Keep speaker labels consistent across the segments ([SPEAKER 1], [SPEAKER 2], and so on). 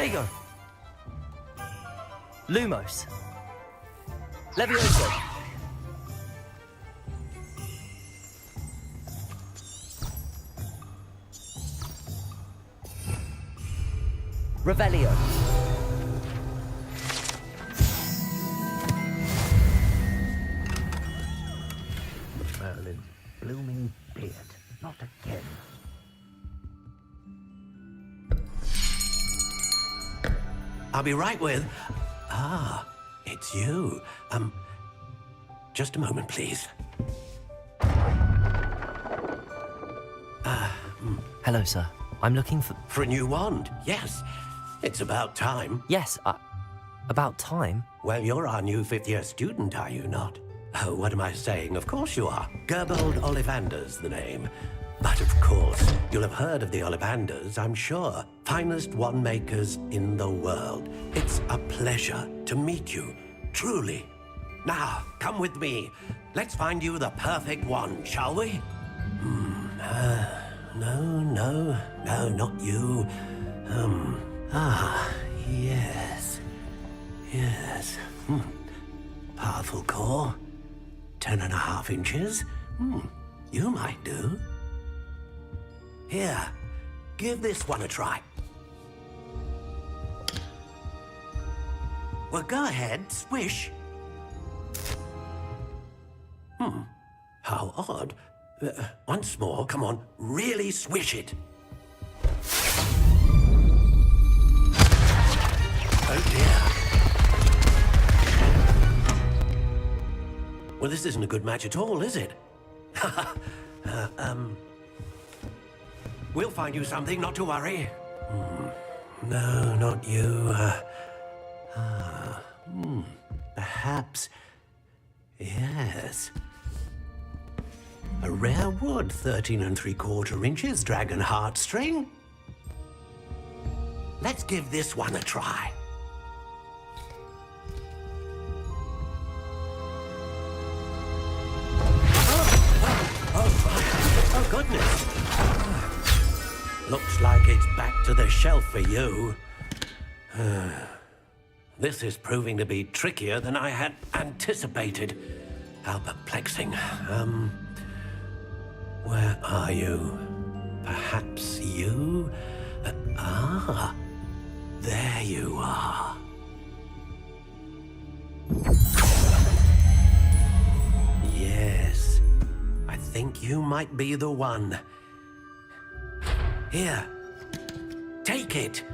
[SPEAKER 1] There you go. Lumos. Levioso. Revelio.
[SPEAKER 2] Merlin, blooming beard. Not again.
[SPEAKER 3] I'll be right with... Ah, it's you. Just a moment, please.
[SPEAKER 1] Hello, sir. I'm looking for...
[SPEAKER 3] For a new wand, yes. It's about time.
[SPEAKER 1] Yes, about time.
[SPEAKER 3] Well, you're our new fifth-year student, are you not? Oh, what am I saying? Of course you are. Gerbold Ollivander's the name. But of course, you'll have heard of the Ollivanders, I'm sure. Finest wand makers in the world. It's a pleasure to meet you, truly. Now, come with me. Let's find you the perfect wand, shall we? No, not you. Yes. Powerful core. 10.5 inches. You might do. Here, give this one a try. Well, go ahead, swish. How odd. Once more, come on, really swish it. Oh dear. Well, this isn't a good match at all, is it? We'll find you something, not to worry. No, not you. Perhaps... Yes. A rare wood, 13 3/4 inches, dragon heartstring. Let's give this one a try. Oh, goodness. Looks like it's back to the shelf for you. This is proving to be trickier than I had anticipated. How perplexing. Where are you? Perhaps you? There you are. Yes, I think you might be the one. Here, take it.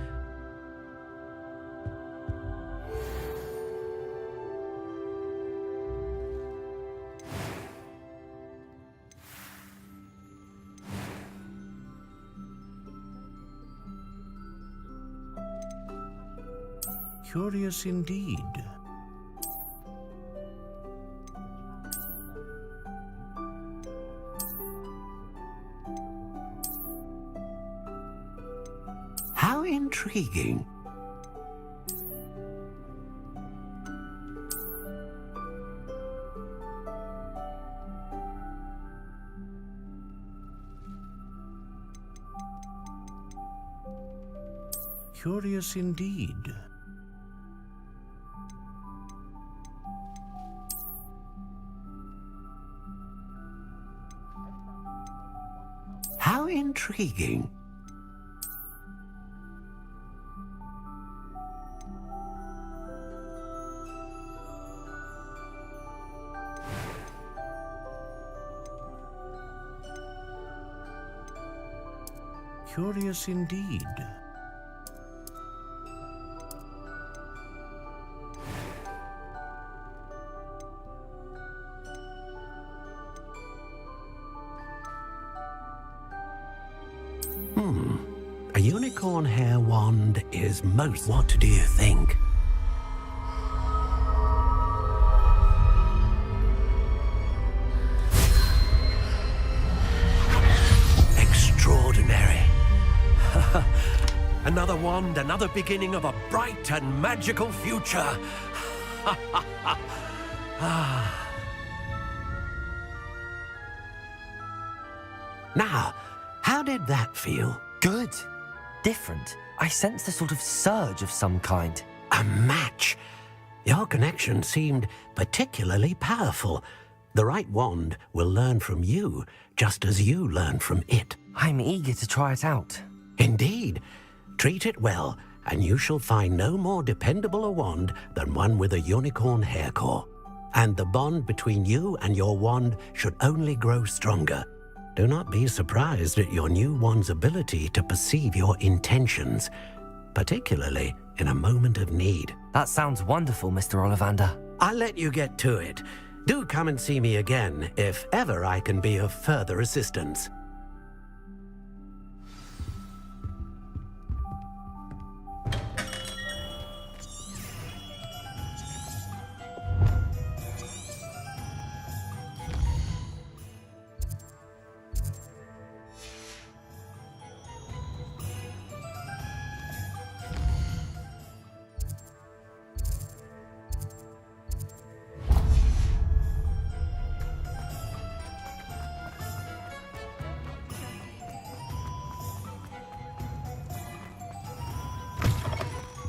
[SPEAKER 2] Curious indeed.
[SPEAKER 3] How intriguing.
[SPEAKER 2] Curious indeed.
[SPEAKER 3] How intriguing.
[SPEAKER 2] Curious indeed.
[SPEAKER 3] A unicorn hair wand is most... What do you think? Extraordinary. Another wand, another beginning of a bright and magical future. Now, how did that feel?
[SPEAKER 1] Good. different. I sensed a sort of surge of some kind.
[SPEAKER 3] A match? Your connection seemed particularly powerful. The right wand will learn from you, just as you learn from it.
[SPEAKER 1] I'm eager to try it out.
[SPEAKER 3] Indeed. Treat it well, and you shall find no more dependable a wand than one with a unicorn hair core. And the bond between you and your wand should only grow stronger. Do not be surprised at your new wand's ability to perceive your intentions, particularly in a moment of need.
[SPEAKER 1] That sounds wonderful, Mr. Ollivander.
[SPEAKER 3] I'll let you get to it. Do come and see me again if ever I can be of further assistance.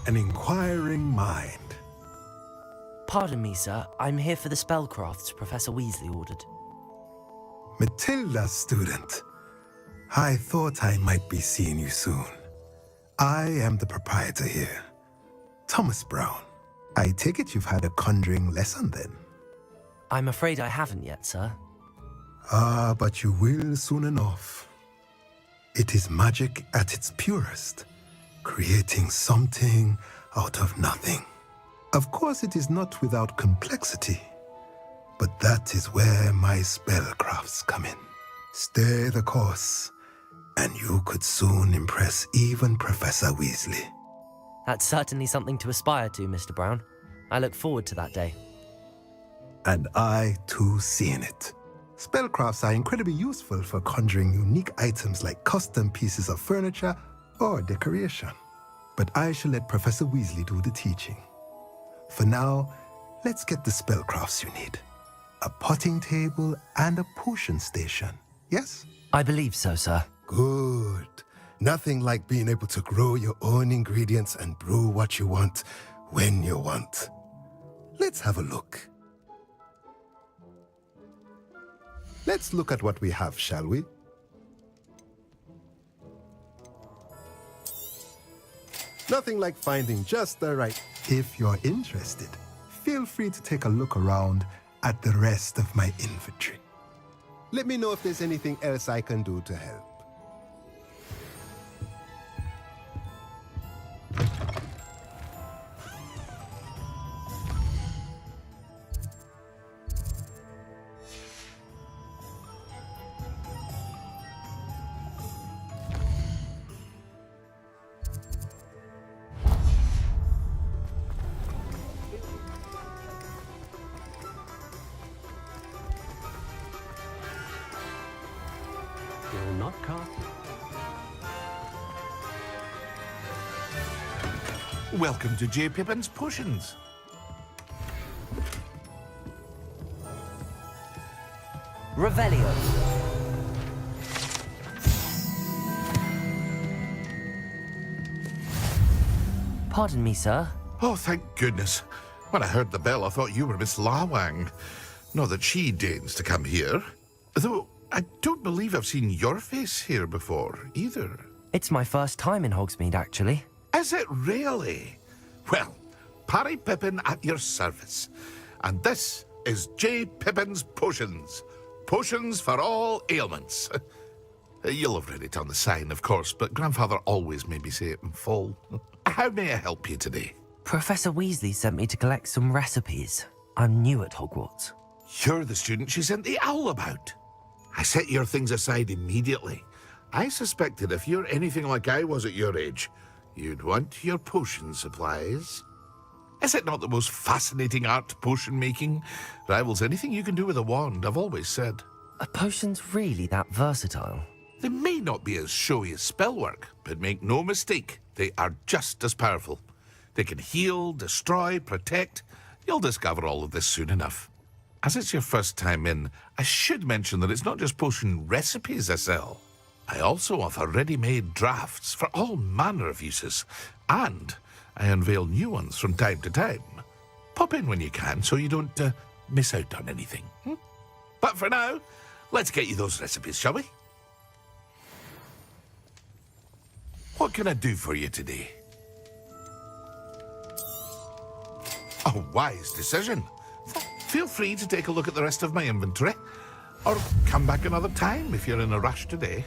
[SPEAKER 4] An inquiring mind.
[SPEAKER 1] Pardon me, sir. I'm here for the spellcrafts Professor Weasley ordered.
[SPEAKER 4] Matilda, student. I thought I might be seeing you soon. I am the proprietor here, Thomas Brown. I take it you've had a conjuring lesson then?
[SPEAKER 1] I'm afraid I haven't yet, sir.
[SPEAKER 4] Ah, but you will soon enough. It is magic at its purest, creating something out of nothing. Of course, it is not without complexity, but that is where my spellcrafts come in. Stay the course, and you could soon impress even Professor Weasley.
[SPEAKER 1] That's certainly something to aspire to, Mr. Brown. I look forward to that day.
[SPEAKER 4] And I, too, seeing it. Spellcrafts are incredibly useful for conjuring unique items like custom pieces of furniture or decoration. But I shall let Professor Weasley do the teaching. For now, let's get the spellcrafts you need. A potting table and a potion station, yes?
[SPEAKER 1] I believe so, sir.
[SPEAKER 4] Good. Nothing like being able to grow your own ingredients and brew what you want when you want. Let's have a look. Let's look at what we have, shall we? Nothing like finding just the right. If you're interested, feel free to take a look around at the rest of my inventory. Let me know if there's anything else I can do to help.
[SPEAKER 3] You'll not cast.
[SPEAKER 5] Welcome to J. Pippin's Potions.
[SPEAKER 1] Revelio. Pardon me, sir.
[SPEAKER 5] Oh, thank goodness. When I heard the bell, I thought you were Miss Lawang. Not that she deigns to come here. Though, I don't believe I've seen your face here before, either.
[SPEAKER 1] It's my first time in Hogsmeade, actually.
[SPEAKER 5] Is it really? Well, Parry Pippin at your service. And this is J. Pippin's Potions. Potions for all ailments. You'll have read it on the sign, of course, but Grandfather always made me say it in full. How may I help you today?
[SPEAKER 1] Professor Weasley sent me to collect some recipes. I'm new at Hogwarts.
[SPEAKER 5] You're the student she sent the owl about. I set your things aside immediately. I suspected if you're anything like I was at your age, you'd want your potion supplies. Is it not the most fascinating art, potion making? Rivals anything you can do with a wand, I've always said.
[SPEAKER 1] Are potions really that versatile?
[SPEAKER 5] They may not be as showy as spellwork, but make no mistake, they are just as powerful. They can heal, destroy, protect. You'll discover all of this soon enough. As it's your first time in, I should mention that it's not just potion recipes I sell. I also offer ready-made drafts for all manner of uses, and I unveil new ones from time to time. Pop in when you can so you don't miss out on anything. But for now, let's get you those recipes, shall we? What can I do for you today? A wise decision. Feel free to take a look at the rest of my inventory, or come back another time if you're in a rush today.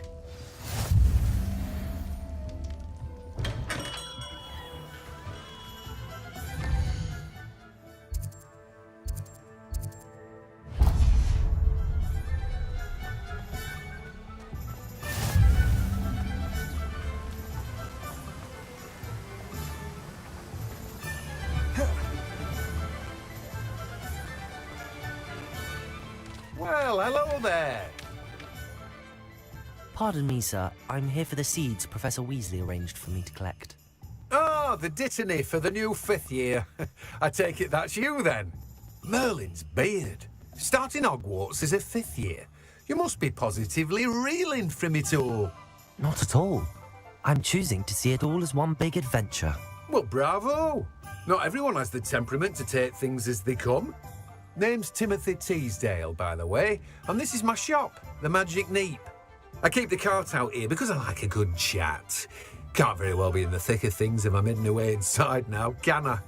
[SPEAKER 6] Well, hello there.
[SPEAKER 1] Pardon me, sir. I'm here for the seeds Professor Weasley arranged for me to collect.
[SPEAKER 6] Oh, the dittany for the new 5th year. I take it that's you, then. Merlin's beard. Starting Hogwarts as a 5th year. You must be positively reeling from it all.
[SPEAKER 1] Not at all. I'm choosing to see it all as one big adventure.
[SPEAKER 6] Well, bravo. Not everyone has the temperament to take things as they come. Name's Timothy Teasdale, by the way, and this is my shop, the Magic Neep. I keep the cart out here because I like a good chat. Can't very well be in the thick of things if I'm hidden away inside now, can I?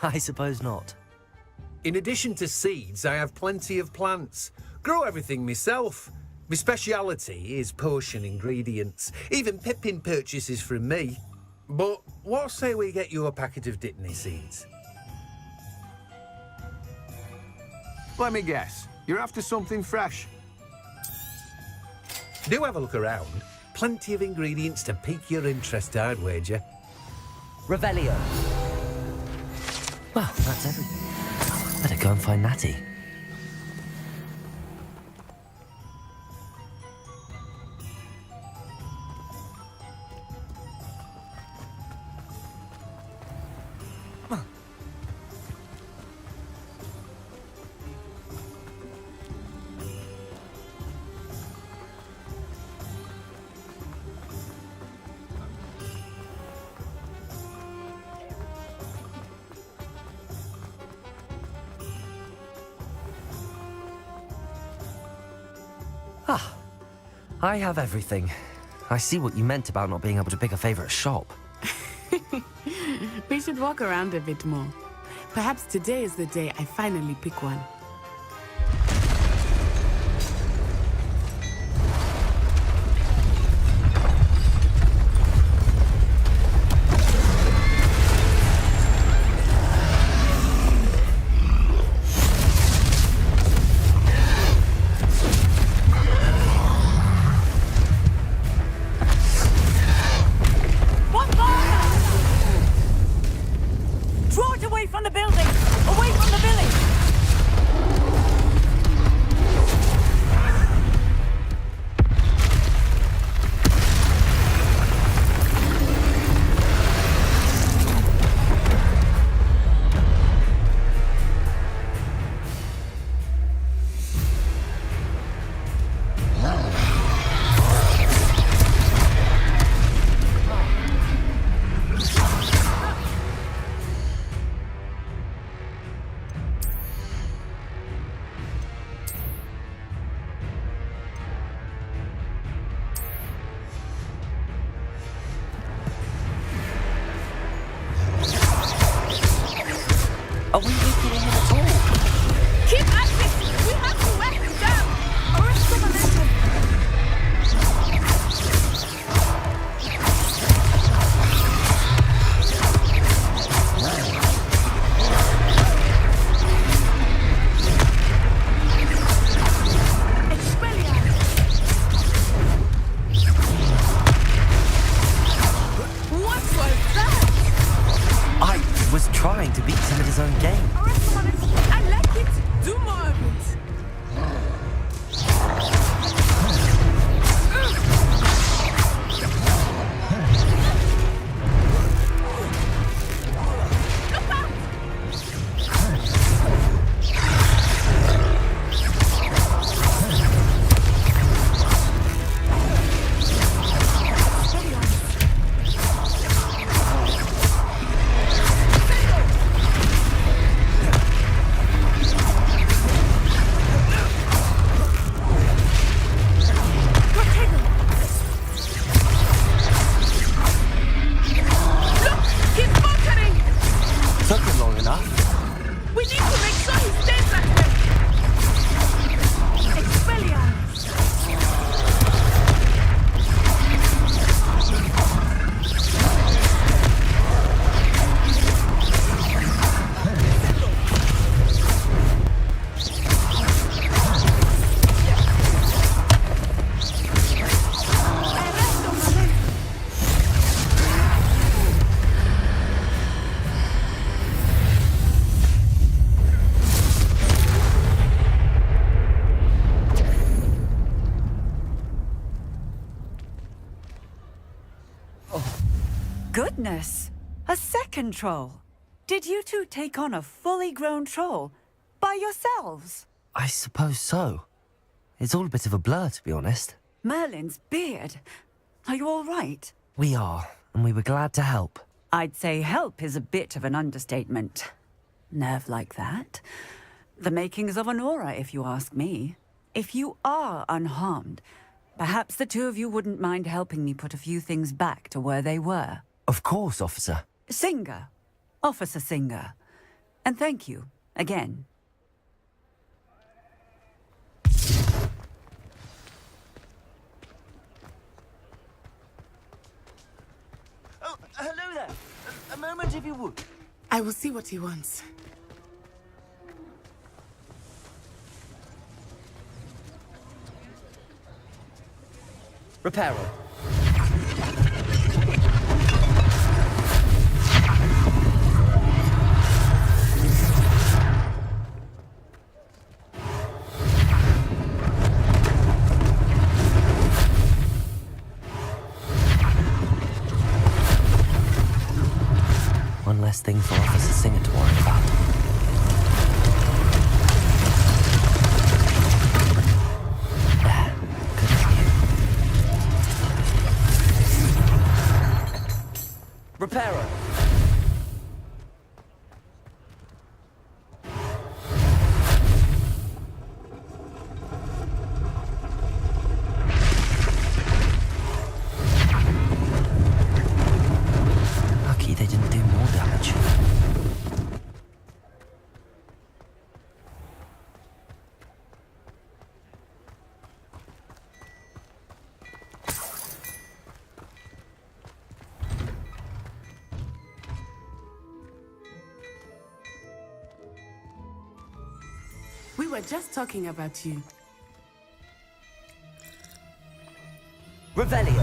[SPEAKER 1] I suppose not.
[SPEAKER 6] In addition to seeds, I have plenty of plants. Grow everything myself. My speciality is potion ingredients. Even Pippin purchases from me. But what say we get you a packet of Dittany seeds?
[SPEAKER 7] Let me guess. You're after something fresh.
[SPEAKER 6] Do have a look around. Plenty of ingredients to pique your interest, I'd wager.
[SPEAKER 1] Revelio. Well, that's everything. Better go and find Natty. Ah, I have everything. I see what you meant about not being able to pick a favorite shop.
[SPEAKER 8] We should walk around a bit more. Perhaps today is the day I finally pick one.
[SPEAKER 1] Are we making him at all?
[SPEAKER 8] Keep at it! We have to wet him down! Arrest the momentum!
[SPEAKER 1] What was that? I was trying to beat him at his own game.
[SPEAKER 9] Goodness! A second troll! Did you two take on a fully grown troll by yourselves?
[SPEAKER 1] I suppose so. It's all a bit of a blur, to be honest.
[SPEAKER 9] Merlin's beard. Are you all right?
[SPEAKER 1] We are, and we were glad to help.
[SPEAKER 9] I'd say help is a bit of an understatement. Nerve like that. The makings of an aura, if you ask me. If you are unharmed, perhaps the two of you wouldn't mind helping me put a few things back to where they were.
[SPEAKER 1] Of course, officer.
[SPEAKER 9] Singer. Officer Singer. And thank you, again.
[SPEAKER 10] Oh, hello there. A moment, if you would.
[SPEAKER 11] I will see what he wants.
[SPEAKER 1] Reparo. One less thing for Officer Singer to worry about. There. Good as new. Reparo. Lucky they didn't do more damage.
[SPEAKER 11] We were just talking about you.
[SPEAKER 1] Revelio.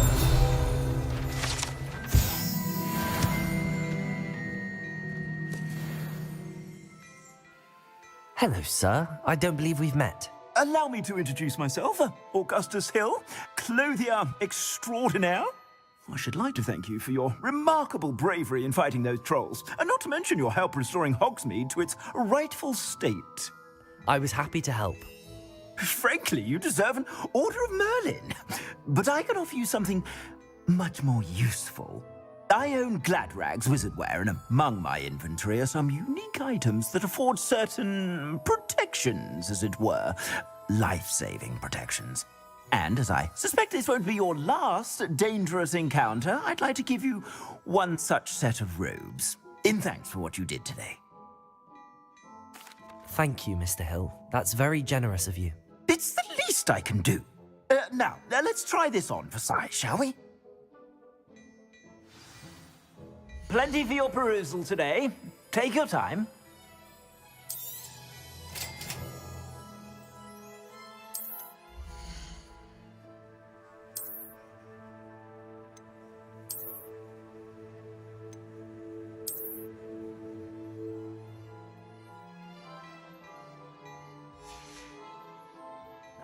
[SPEAKER 1] Hello, sir. I don't believe we've met.
[SPEAKER 10] Allow me to introduce myself, Augustus Hill, clothier extraordinaire. I should like to thank you for your remarkable bravery in fighting those trolls, and not to mention your help restoring Hogsmeade to its rightful state.
[SPEAKER 1] I was happy to help.
[SPEAKER 10] Frankly, you deserve an Order of Merlin. But I can offer you something much more useful. I own Gladrag's wizardware, and among my inventory are some unique items that afford certain protections, as it were. Life-saving protections. And as I suspect this won't be your last dangerous encounter, I'd like to give you one such set of robes, in thanks for what you did today.
[SPEAKER 1] Thank you, Mr. Hill. That's very generous of you.
[SPEAKER 10] It's the least I can do. Now, let's try this on for size, shall we? Plenty for your perusal today. Take your time.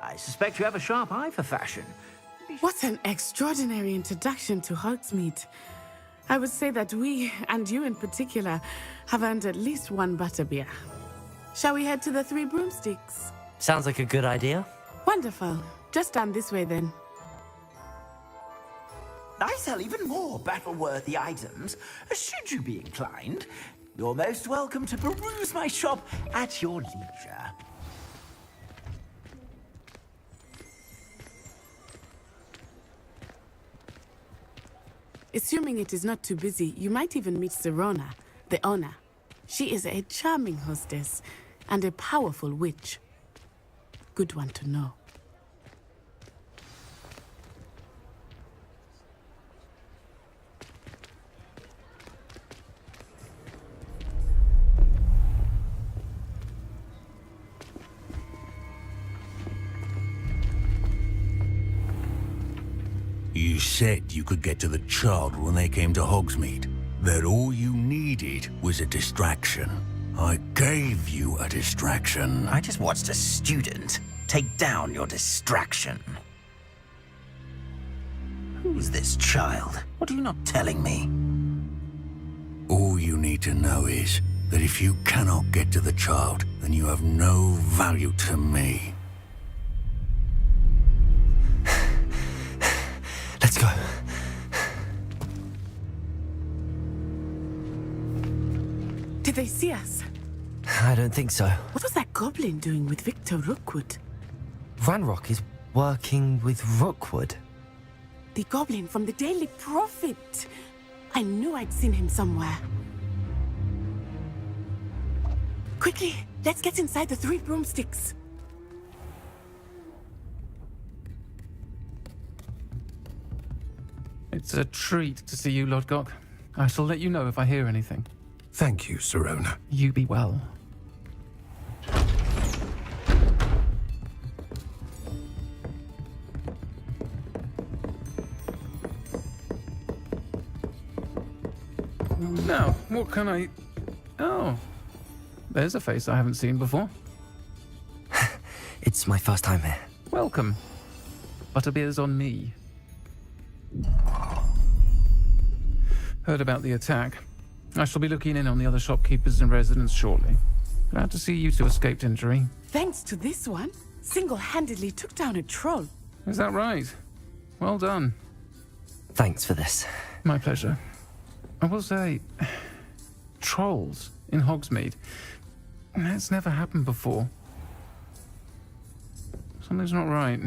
[SPEAKER 10] I suspect you have a sharp eye for fashion.
[SPEAKER 11] What an extraordinary introduction to Hogsmeade. I would say that we, and you in particular, have earned at least one butterbeer. Shall we head to the Three Broomsticks?
[SPEAKER 1] Sounds like a good idea.
[SPEAKER 11] Wonderful. Just down this way then.
[SPEAKER 10] I sell even more battle-worthy items, should you be inclined. You're most welcome to peruse my shop at your leisure.
[SPEAKER 11] Assuming it is not too busy, you might even meet Serona, the owner. She is a charming hostess and a powerful witch. Good one to know.
[SPEAKER 12] You said you could get to the child when they came to Hogsmeade. That all you needed was a distraction. I gave you a distraction.
[SPEAKER 10] I just watched a student take down your distraction. Who's this child? What are you not telling me?
[SPEAKER 12] you need to know is that if you cannot get to the child, then you have no value to me.
[SPEAKER 1] Let's go.
[SPEAKER 11] Did they see us?
[SPEAKER 1] I don't think so.
[SPEAKER 11] What was that goblin doing with Victor Rookwood?
[SPEAKER 1] Ranrock is working with Rookwood.
[SPEAKER 11] The goblin from the Daily Prophet. I knew I'd seen him somewhere. Quickly, let's get inside the 3 broomsticks.
[SPEAKER 13] It's a treat to see you, Lodgok. I shall let you know if I hear anything.
[SPEAKER 6] Thank you, Sirona.
[SPEAKER 13] You be well. Now, what can I... Oh, there's a face I haven't seen before.
[SPEAKER 1] It's my first time here.
[SPEAKER 13] Welcome. Butterbeer's on me. Heard about the attack. I shall be looking in on the other shopkeepers and residents shortly. Glad to see you two escaped injury.
[SPEAKER 11] Thanks to this one, single-handedly took down a troll.
[SPEAKER 13] Is that right? Well done.
[SPEAKER 1] Thanks for this.
[SPEAKER 13] My pleasure. I will say, trolls in Hogsmeade. That's never happened before. Something's not right.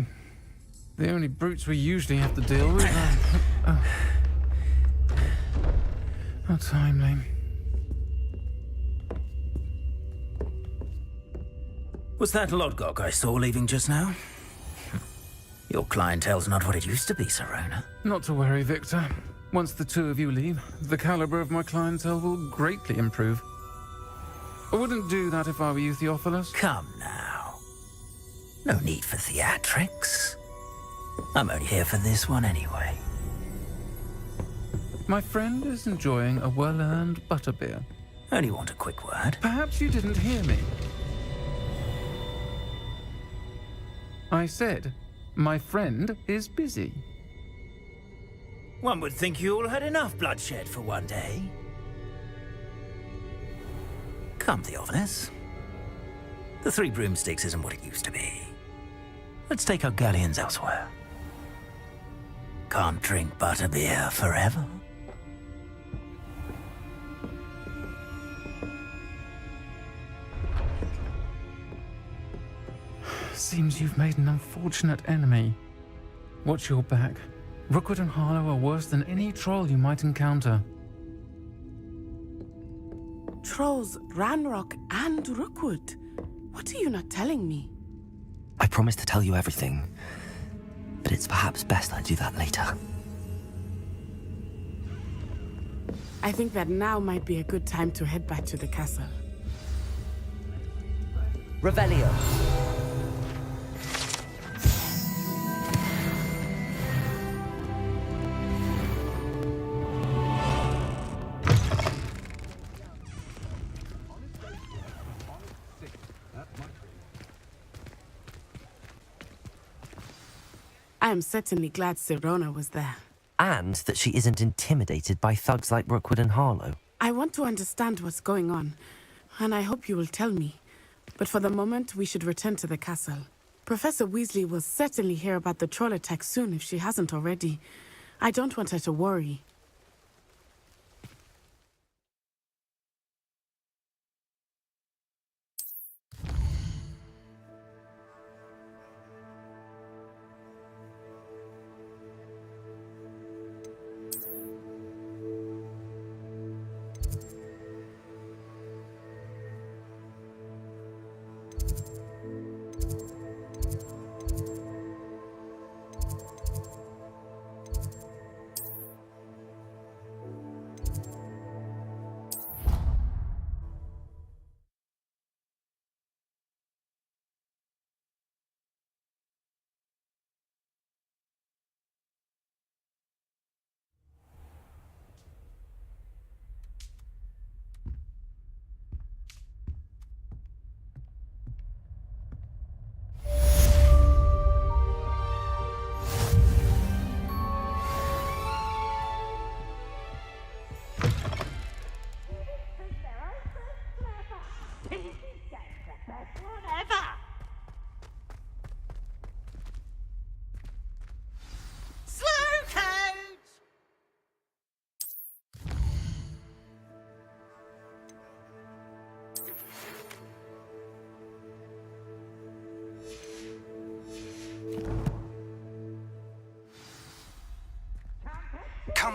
[SPEAKER 13] The only brutes we usually have to deal with are... How timely.
[SPEAKER 10] Was that Lodgok I saw leaving just now? Your clientele's not what it used to be, Sirona.
[SPEAKER 13] Not to worry, Victor. Once the two of you leave, the caliber of my clientele will greatly improve. I wouldn't do that if I were you, Theophilus.
[SPEAKER 10] Come now. No need for theatrics. I'm only here for this one anyway.
[SPEAKER 13] My friend is enjoying a well-earned butterbeer.
[SPEAKER 10] Only want a quick word.
[SPEAKER 13] Perhaps you didn't hear me. I said, my friend is busy.
[SPEAKER 10] One would think you all had enough bloodshed for one day. Come, Theophilus. The 3 broomsticks isn't what it used to be. Let's take our galleons elsewhere. Can't drink butterbeer forever.
[SPEAKER 13] Seems you've made an unfortunate enemy. Watch your back. Rookwood and Harlow are worse than any troll you might encounter.
[SPEAKER 11] Trolls, Ranrock, and Rookwood. What are you not telling me?
[SPEAKER 1] I promised to tell you everything, but it's perhaps best I do that later.
[SPEAKER 11] I think that now might be a good time to head back to the castle.
[SPEAKER 1] Revelio.
[SPEAKER 11] I am certainly glad Sirona was there.
[SPEAKER 1] And that she isn't intimidated by thugs like Rookwood and Harlow.
[SPEAKER 11] I want to understand what's going on, and I hope you will tell me. But for the moment, we should return to the castle. Professor Weasley will certainly hear about the troll attack soon if she hasn't already. I don't want her to worry.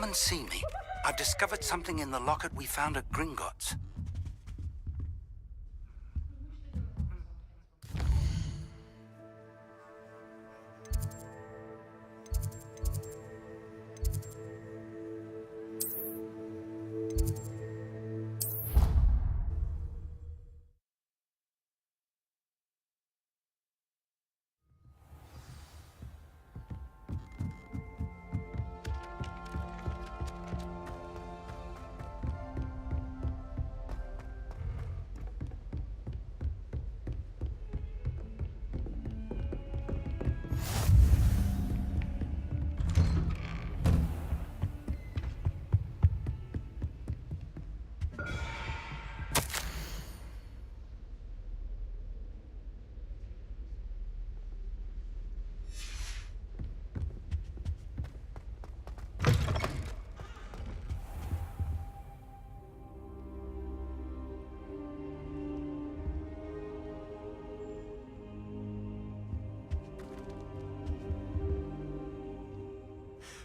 [SPEAKER 10] come and see me. I've discovered something in the locket we found at Gringotts.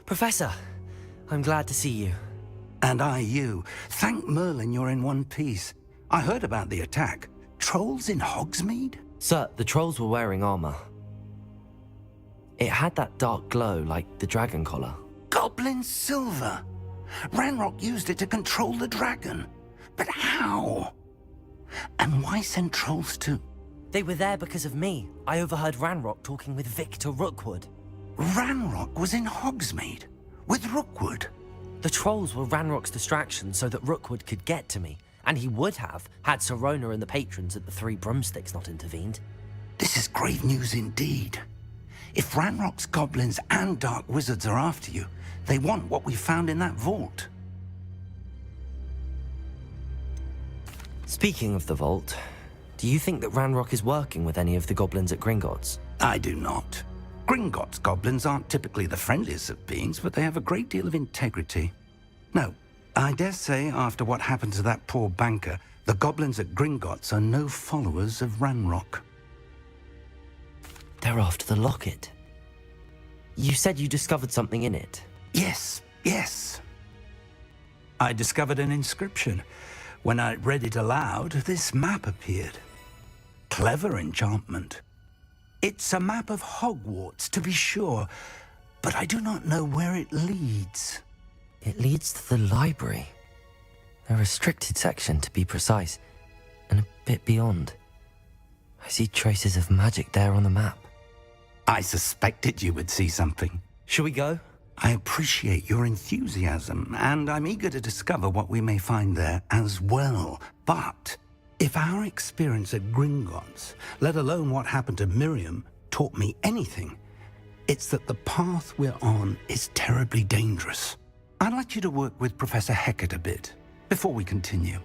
[SPEAKER 1] Professor, I'm glad to see you.
[SPEAKER 10] And I you. Thank Merlin you're in one piece. I heard about the attack. Trolls in Hogsmeade?
[SPEAKER 1] Sir, the trolls were wearing armor. It had that dark glow like the dragon collar.
[SPEAKER 10] Goblin silver! Ranrock used it to control the dragon. But how? And why send trolls to...
[SPEAKER 1] They were there because of me. I overheard Ranrock talking with Victor Rookwood.
[SPEAKER 10] Ranrock was in Hogsmeade? With Rookwood?
[SPEAKER 1] The trolls were Ranrock's distraction so that Rookwood could get to me. And he would have, had Sirona and the patrons at the Three Broomsticks not intervened.
[SPEAKER 10] This is grave news indeed. If Ranrock's goblins and dark wizards are after you, they want what we found in that vault.
[SPEAKER 1] Speaking of the vault, do you think that Ranrock is working with any of the goblins at Gringotts?
[SPEAKER 10] I do not. Gringotts goblins aren't typically the friendliest of beings, but they have a great deal of integrity. No, I dare say after what happened to that poor banker, the goblins at Gringotts are no followers of Ranrock.
[SPEAKER 1] They're after the locket. You said you discovered something in it.
[SPEAKER 10] Yes. I discovered an inscription. When I read it aloud, this map appeared. Clever enchantment. It's a map of Hogwarts, to be sure, but I do not know where it leads.
[SPEAKER 1] It leads to the library. A restricted section, to be precise, and a bit beyond. I see traces of magic there on the map.
[SPEAKER 10] I suspected you would see something.
[SPEAKER 1] Shall we go?
[SPEAKER 10] I appreciate your enthusiasm, and I'm eager to discover what we may find there as well. But if our experience at Gringotts, let alone what happened to Miriam, taught me anything, it's that the path we're on is terribly dangerous. I'd like you to work with Professor Hecat a bit before we continue.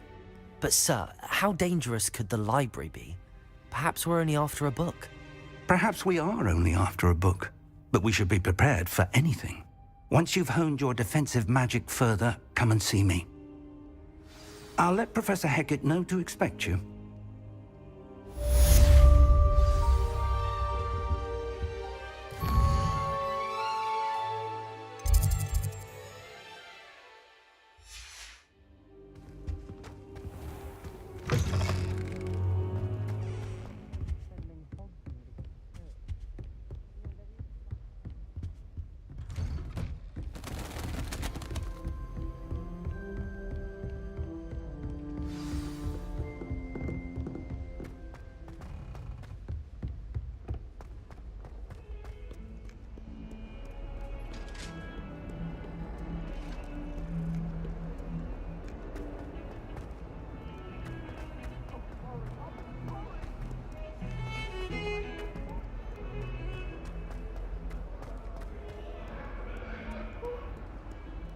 [SPEAKER 1] But sir, how dangerous could the library be? Perhaps we're only after a book.
[SPEAKER 10] Perhaps we are only after a book, but we should be prepared for anything. Once you've honed your defensive magic further, come and see me. I'll let Professor Hecat know to expect you.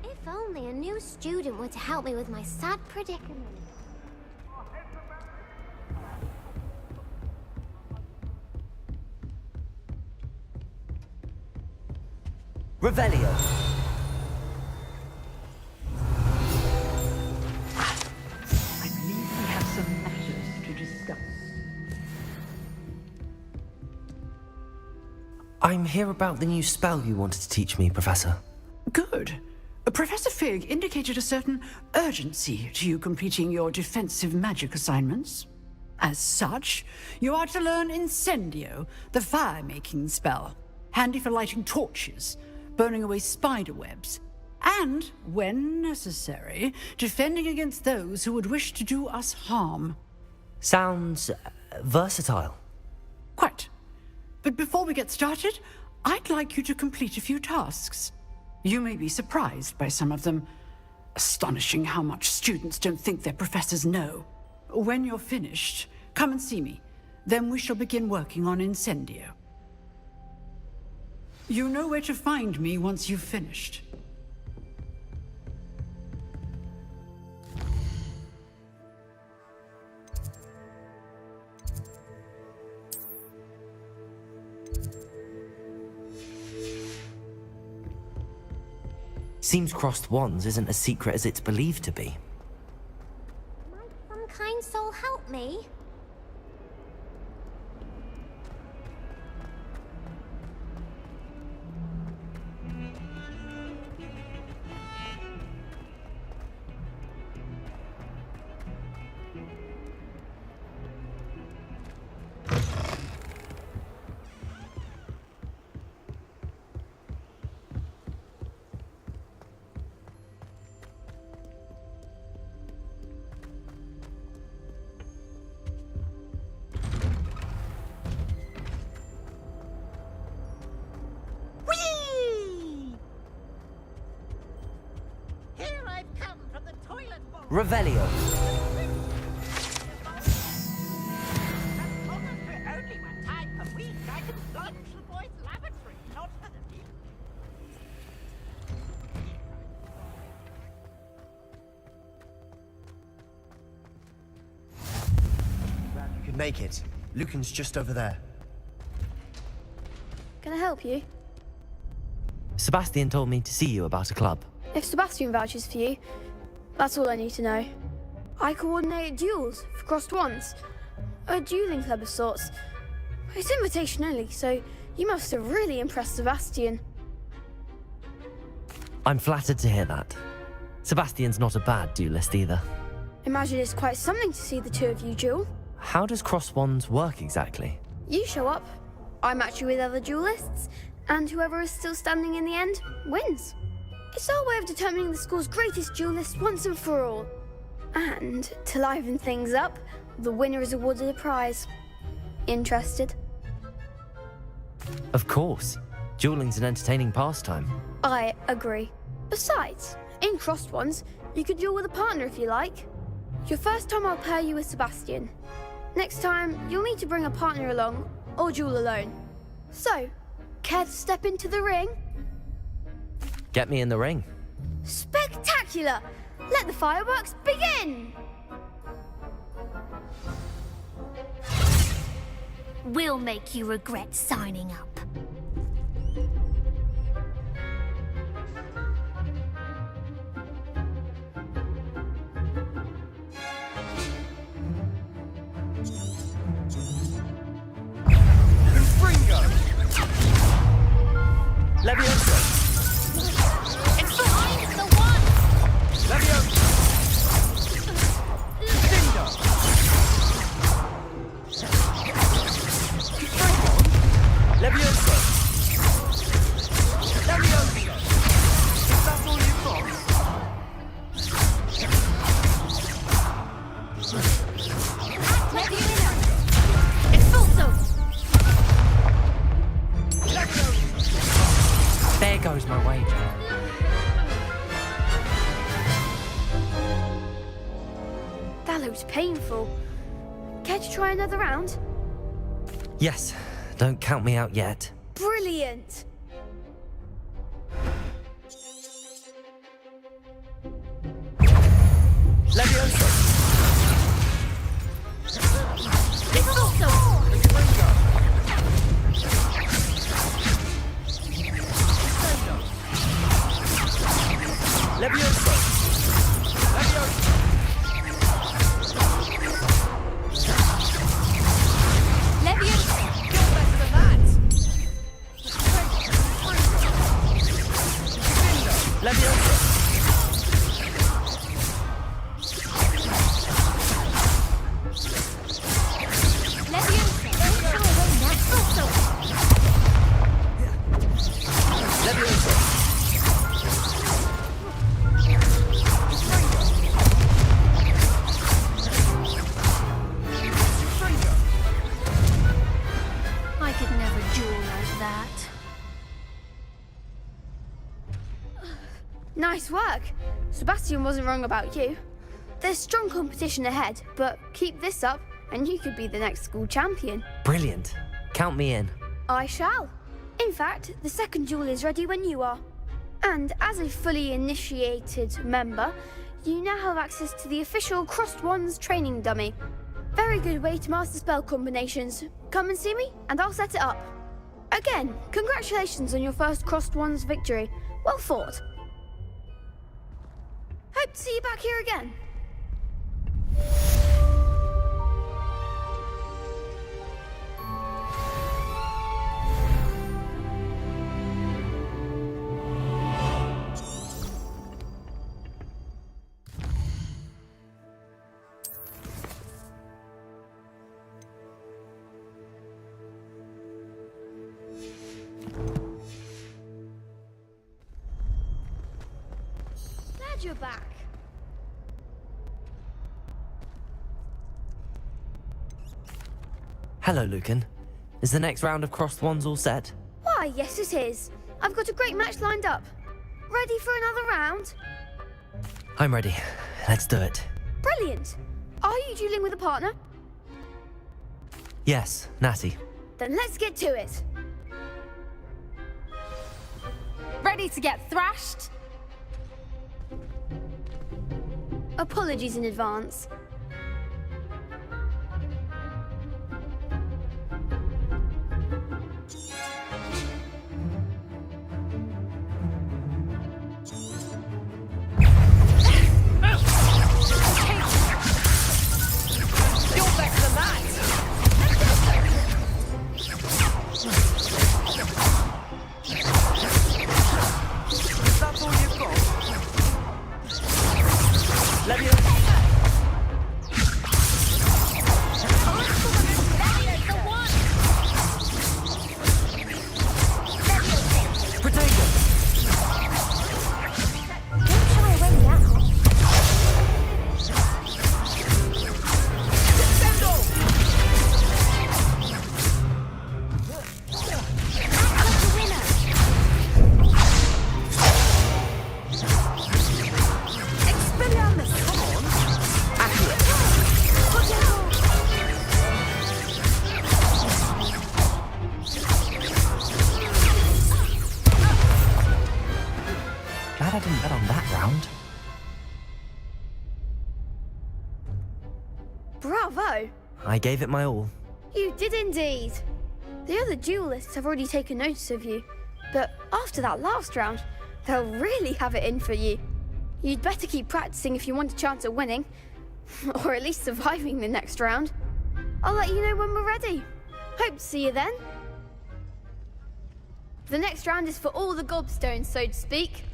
[SPEAKER 14] If only a new student were to help me with my sad predicament.
[SPEAKER 1] Revelio.
[SPEAKER 15] I believe we have some matters to discuss.
[SPEAKER 1] I'm here about the new spell you wanted to teach me, Professor.
[SPEAKER 15] Good.
[SPEAKER 16] Professor Fig indicated a certain urgency to you completing your defensive magic assignments. As such, you are to learn Incendio, the fire-making spell, handy for lighting torches, burning away spider webs, and, when necessary, defending against those who would wish to do us harm.
[SPEAKER 1] Sounds versatile.
[SPEAKER 16] Quite. But before we get started, I'd like you to complete a few tasks. You may be surprised by some of them. Astonishing how much students don't think their professors know. When you're finished, come and see me. Then we shall begin working on Incendio. You know where to find me once you've finished.
[SPEAKER 1] Seems crossed wands isn't as secret as it's believed to be.
[SPEAKER 14] Might some kind soul help me?
[SPEAKER 1] Revelio.
[SPEAKER 17] You can make it. Lucan's just over there.
[SPEAKER 18] Can I help you?
[SPEAKER 1] Sebastian told me to see you about a club.
[SPEAKER 18] If Sebastian vouches for you, that's all I need to know. I coordinate duels for crossed wands. A dueling club of sorts. It's invitation only, so you must have really impressed Sebastian.
[SPEAKER 1] I'm flattered to hear that. Sebastian's not a bad duelist either.
[SPEAKER 18] Imagine it's quite something to see the two of you duel.
[SPEAKER 1] How does crossed wands work exactly?
[SPEAKER 18] You show up, I match you with other duelists, and whoever is still standing in the end wins. It's our way of determining the school's greatest duelist once and for all. And, to liven things up, the winner is awarded a prize. Interested?
[SPEAKER 1] Of course. Dueling's an entertaining pastime.
[SPEAKER 18] I agree. Besides, in crossed ones, you could duel with a partner if you like. Your first time I'll pair you with Sebastian. Next time, you'll need to bring a partner along, or duel alone. So, care to step into the ring?
[SPEAKER 1] Get me in the ring.
[SPEAKER 18] Spectacular! Let the fireworks begin!
[SPEAKER 14] We'll make you regret signing up.
[SPEAKER 1] Leviosa!
[SPEAKER 14] It's behind the one!
[SPEAKER 1] Leviosa!
[SPEAKER 14] Cinder!
[SPEAKER 1] Leviosa! Leviosa! Is that all you've got?
[SPEAKER 14] Leviosa! Expulso!
[SPEAKER 1] There goes my wager.
[SPEAKER 18] That looks painful. Care to try another round?
[SPEAKER 1] Yes, don't count me out yet.
[SPEAKER 18] Brilliant!
[SPEAKER 1] Leviosa!
[SPEAKER 14] Expulso!
[SPEAKER 1] Leviosa! Leviosa!
[SPEAKER 14] Leviosa!
[SPEAKER 1] You're better than that! Leviosa!
[SPEAKER 18] Nice work. Sebastian wasn't wrong about you. There's strong competition ahead, but keep this up and you could be the next school champion.
[SPEAKER 1] Brilliant. Count me in.
[SPEAKER 18] I shall. In fact, the second duel is ready when you are. And as a fully initiated member, you now have access to the official Crossed Wands training dummy. Very good way to master spell combinations. Come and see me, and I'll set it up. Again, congratulations on your first Crossed Wands victory. Well fought. Hope to see you back here again. Glad you're back.
[SPEAKER 1] Hello, Lucan. Is the next round of Crossed Wands all set?
[SPEAKER 18] Why, yes it is. I've got a great match lined up. Ready for another round?
[SPEAKER 1] I'm ready. Let's do it.
[SPEAKER 18] Brilliant. Are you dueling with a partner?
[SPEAKER 1] Yes, Natty.
[SPEAKER 18] Then let's get to it. Ready to get thrashed? Apologies in advance.
[SPEAKER 1] Glad I didn't bet on that round.
[SPEAKER 18] Bravo!
[SPEAKER 1] I gave it my all.
[SPEAKER 18] You did indeed. The other duelists have already taken notice of you, but after that last round, they'll really have it in for you. You'd better keep practicing if you want a chance at winning, or at least surviving the next round. I'll let you know when we're ready. Hope to see you then. The next round is for all the gobstones, so to speak.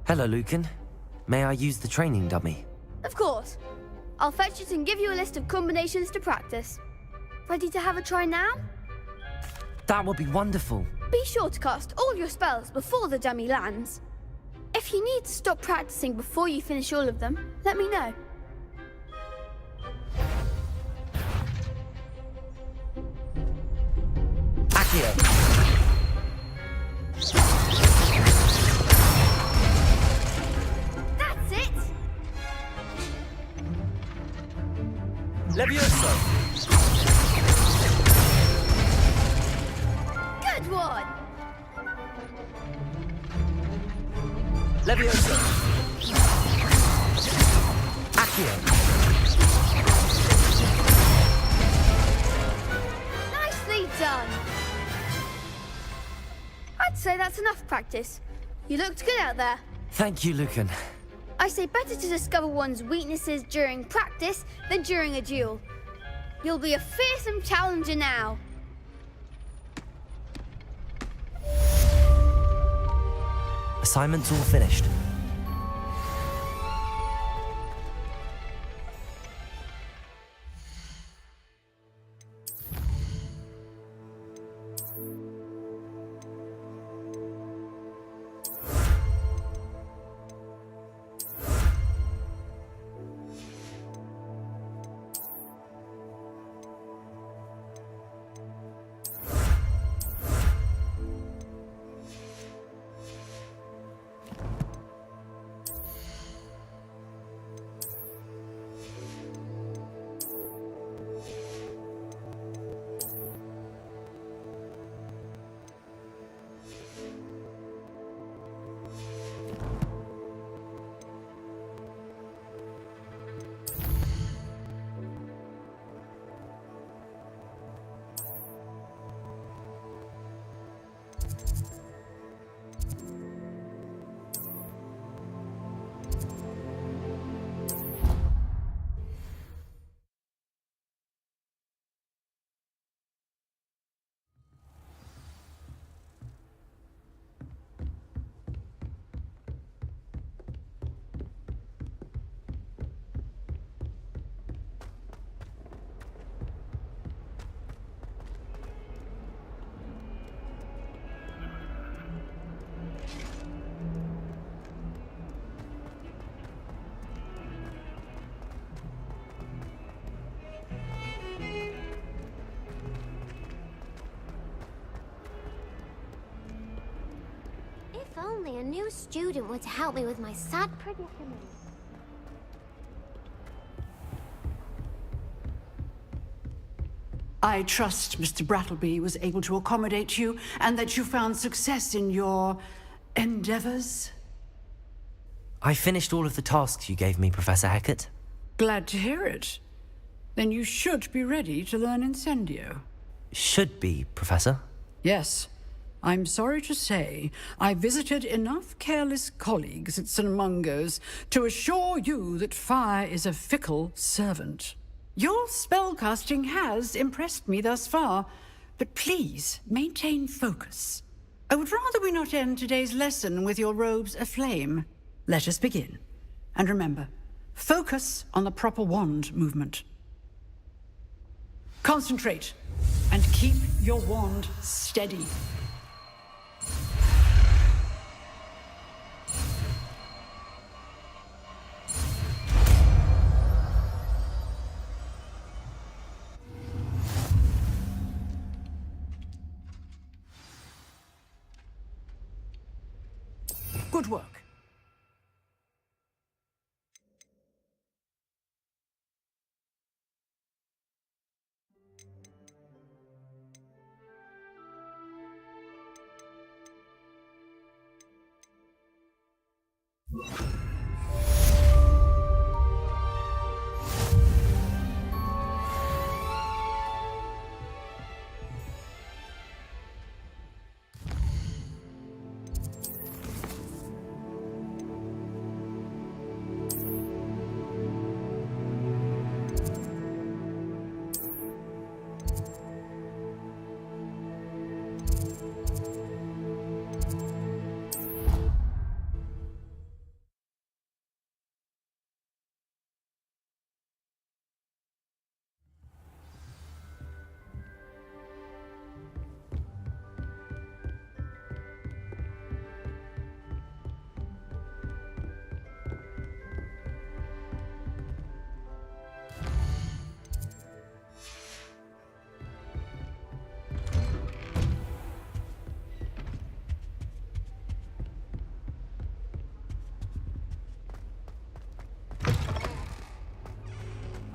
[SPEAKER 1] Hello, Lucan. May I use the training dummy?
[SPEAKER 18] Of course. I'll fetch it and give you a list of combinations to practice. Ready to have a try now?
[SPEAKER 1] That would be wonderful.
[SPEAKER 18] Be sure to cast all your spells before the dummy lands. If you need to stop practicing before you finish all of them, let me know.
[SPEAKER 1] Accio.
[SPEAKER 18] That's it!
[SPEAKER 1] Levioso.
[SPEAKER 18] Good one!
[SPEAKER 1] Levioso. Accio.
[SPEAKER 18] Nicely done! I'd say that's enough practice. You looked good out there.
[SPEAKER 1] Thank you, Lucan.
[SPEAKER 18] I say better to discover one's weaknesses during practice than during a duel. You'll be a fearsome challenger now.
[SPEAKER 1] Assignment's all finished.
[SPEAKER 14] new student were to help me with my sad predicament.
[SPEAKER 16] I trust Mr. Brattleby was able to accommodate you and that you found success in your endeavors.
[SPEAKER 1] I finished all of the tasks you gave me, Professor Hecat.
[SPEAKER 16] Glad to hear it. Then you should be ready to learn Incendio.
[SPEAKER 1] Should be, Professor.
[SPEAKER 16] Yes. I'm sorry to say, I visited enough careless colleagues at St. Mungo's to assure you that fire is a fickle servant. Your spellcasting has impressed me thus far, but please maintain focus. I would rather we not end today's lesson with your robes aflame. Let us begin. And remember, focus on the proper wand movement. Concentrate, and keep your wand steady. Good work.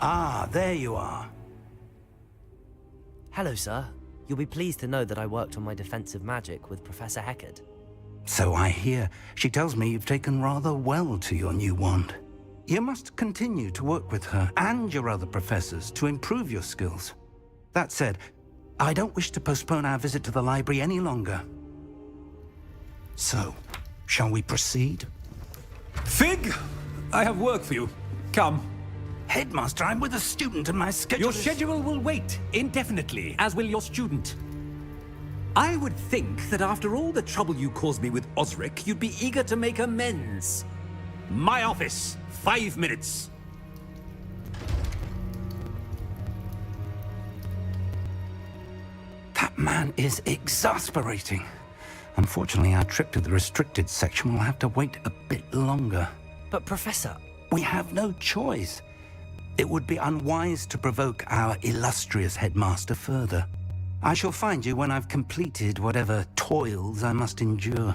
[SPEAKER 10] Ah, there you are.
[SPEAKER 1] Hello, sir. You'll be pleased to know that I worked on my defensive magic with Professor Hecat.
[SPEAKER 10] So I hear. She tells me you've taken rather well to your new wand. You must continue to work with her and your other professors to improve your skills. That said, I don't wish to postpone our visit to the library any longer. So, shall we proceed?
[SPEAKER 19] Fig! I have work for you. Come.
[SPEAKER 10] Headmaster, I'm with a student and my schedule
[SPEAKER 19] Your schedule will wait indefinitely, as will your student. I would think that after all the trouble you caused me with Osric, you'd be eager to make amends. My office, 5 minutes.
[SPEAKER 10] That man is exasperating. Unfortunately, our trip to the restricted section will have to wait a bit longer.
[SPEAKER 1] But, Professor...
[SPEAKER 10] We have no choice. It would be unwise to provoke our illustrious headmaster further. I shall find you when I've completed whatever toils I must endure.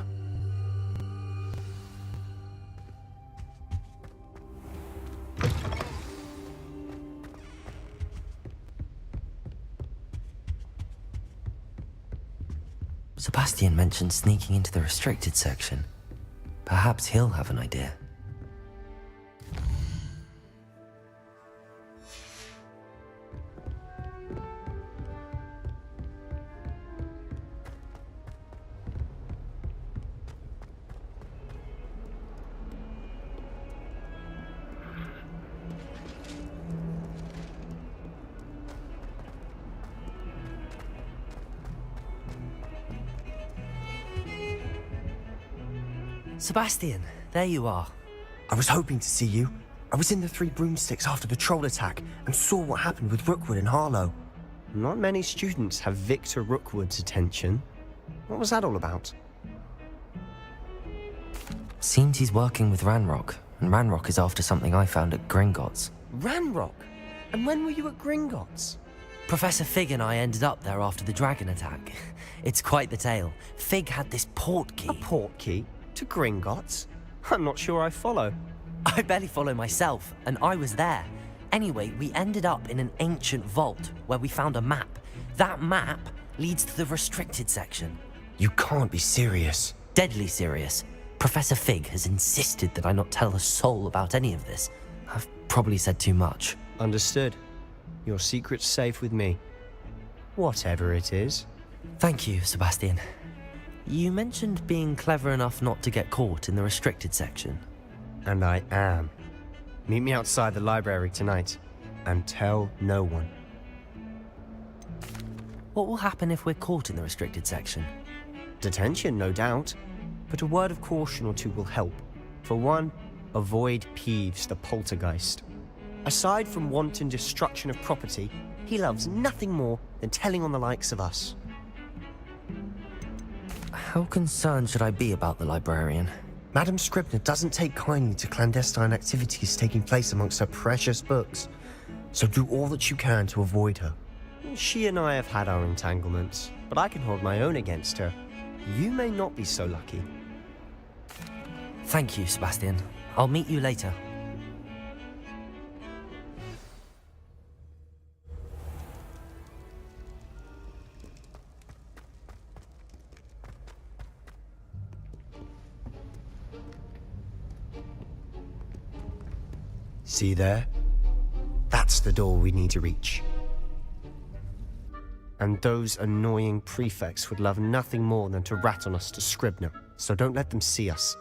[SPEAKER 1] Sebastian mentioned sneaking into the restricted section. Perhaps he'll have an idea. Sebastian, there you are.
[SPEAKER 17] I was hoping to see you. I was in the Three Broomsticks after the troll attack and saw what happened with Rookwood and Harlow. Not many students have Victor Rookwood's attention. What was that all about?
[SPEAKER 1] Seems he's working with Ranrock, and Ranrock is after something I found at Gringotts.
[SPEAKER 17] Ranrock? And when were you at Gringotts?
[SPEAKER 1] Professor Fig and I ended up there after the dragon attack. It's quite the tale. Fig had this port key.
[SPEAKER 17] A port key? To Gringotts? I'm not sure I follow.
[SPEAKER 1] I barely follow myself, and I was there. Anyway, we ended up in an ancient vault where we found a map. That map leads to the restricted section.
[SPEAKER 17] You can't be serious.
[SPEAKER 1] Deadly serious. Professor Fig has insisted that I not tell a soul about any of this. I've probably said too much.
[SPEAKER 17] Understood. Your secret's safe with me. Whatever it is.
[SPEAKER 1] Thank you, Sebastian. You mentioned being clever enough not to get caught in the restricted section.
[SPEAKER 17] And I am. Meet me outside the library tonight, and tell no one.
[SPEAKER 1] What will happen if we're caught in the restricted section?
[SPEAKER 17] Detention, no doubt. But a word of caution or two will help. For one, avoid Peeves, the poltergeist. Aside from wanton destruction of property, he loves nothing more than telling on the likes of us.
[SPEAKER 1] How concerned should I be about the librarian?
[SPEAKER 17] Madame Scribner doesn't take kindly to clandestine activities taking place amongst her precious books, so do all that you can to avoid her. She and I have had our entanglements, but I can hold my own against her. You may not be so lucky.
[SPEAKER 1] Thank you, Sebastian. I'll meet you later.
[SPEAKER 17] See there? That's the door we need to reach. And those annoying prefects would love nothing more than to rat on us to Scribner, so don't let them see us.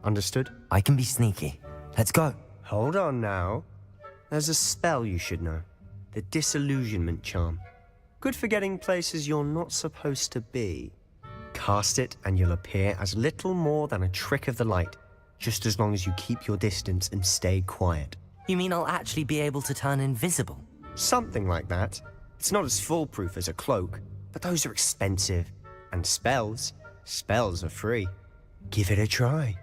[SPEAKER 17] Understood?
[SPEAKER 1] I can be sneaky. Let's go.
[SPEAKER 17] Hold on now. There's a spell you should know. The Disillusionment Charm. Good for getting places you're not supposed to be. Cast it and you'll appear as little more than a trick of the light, just as long as you keep your distance and stay quiet.
[SPEAKER 1] You mean I'll actually be able to turn invisible?
[SPEAKER 17] Something like that. It's not as foolproof as a cloak, but those are expensive. And spells are free. Give it a try.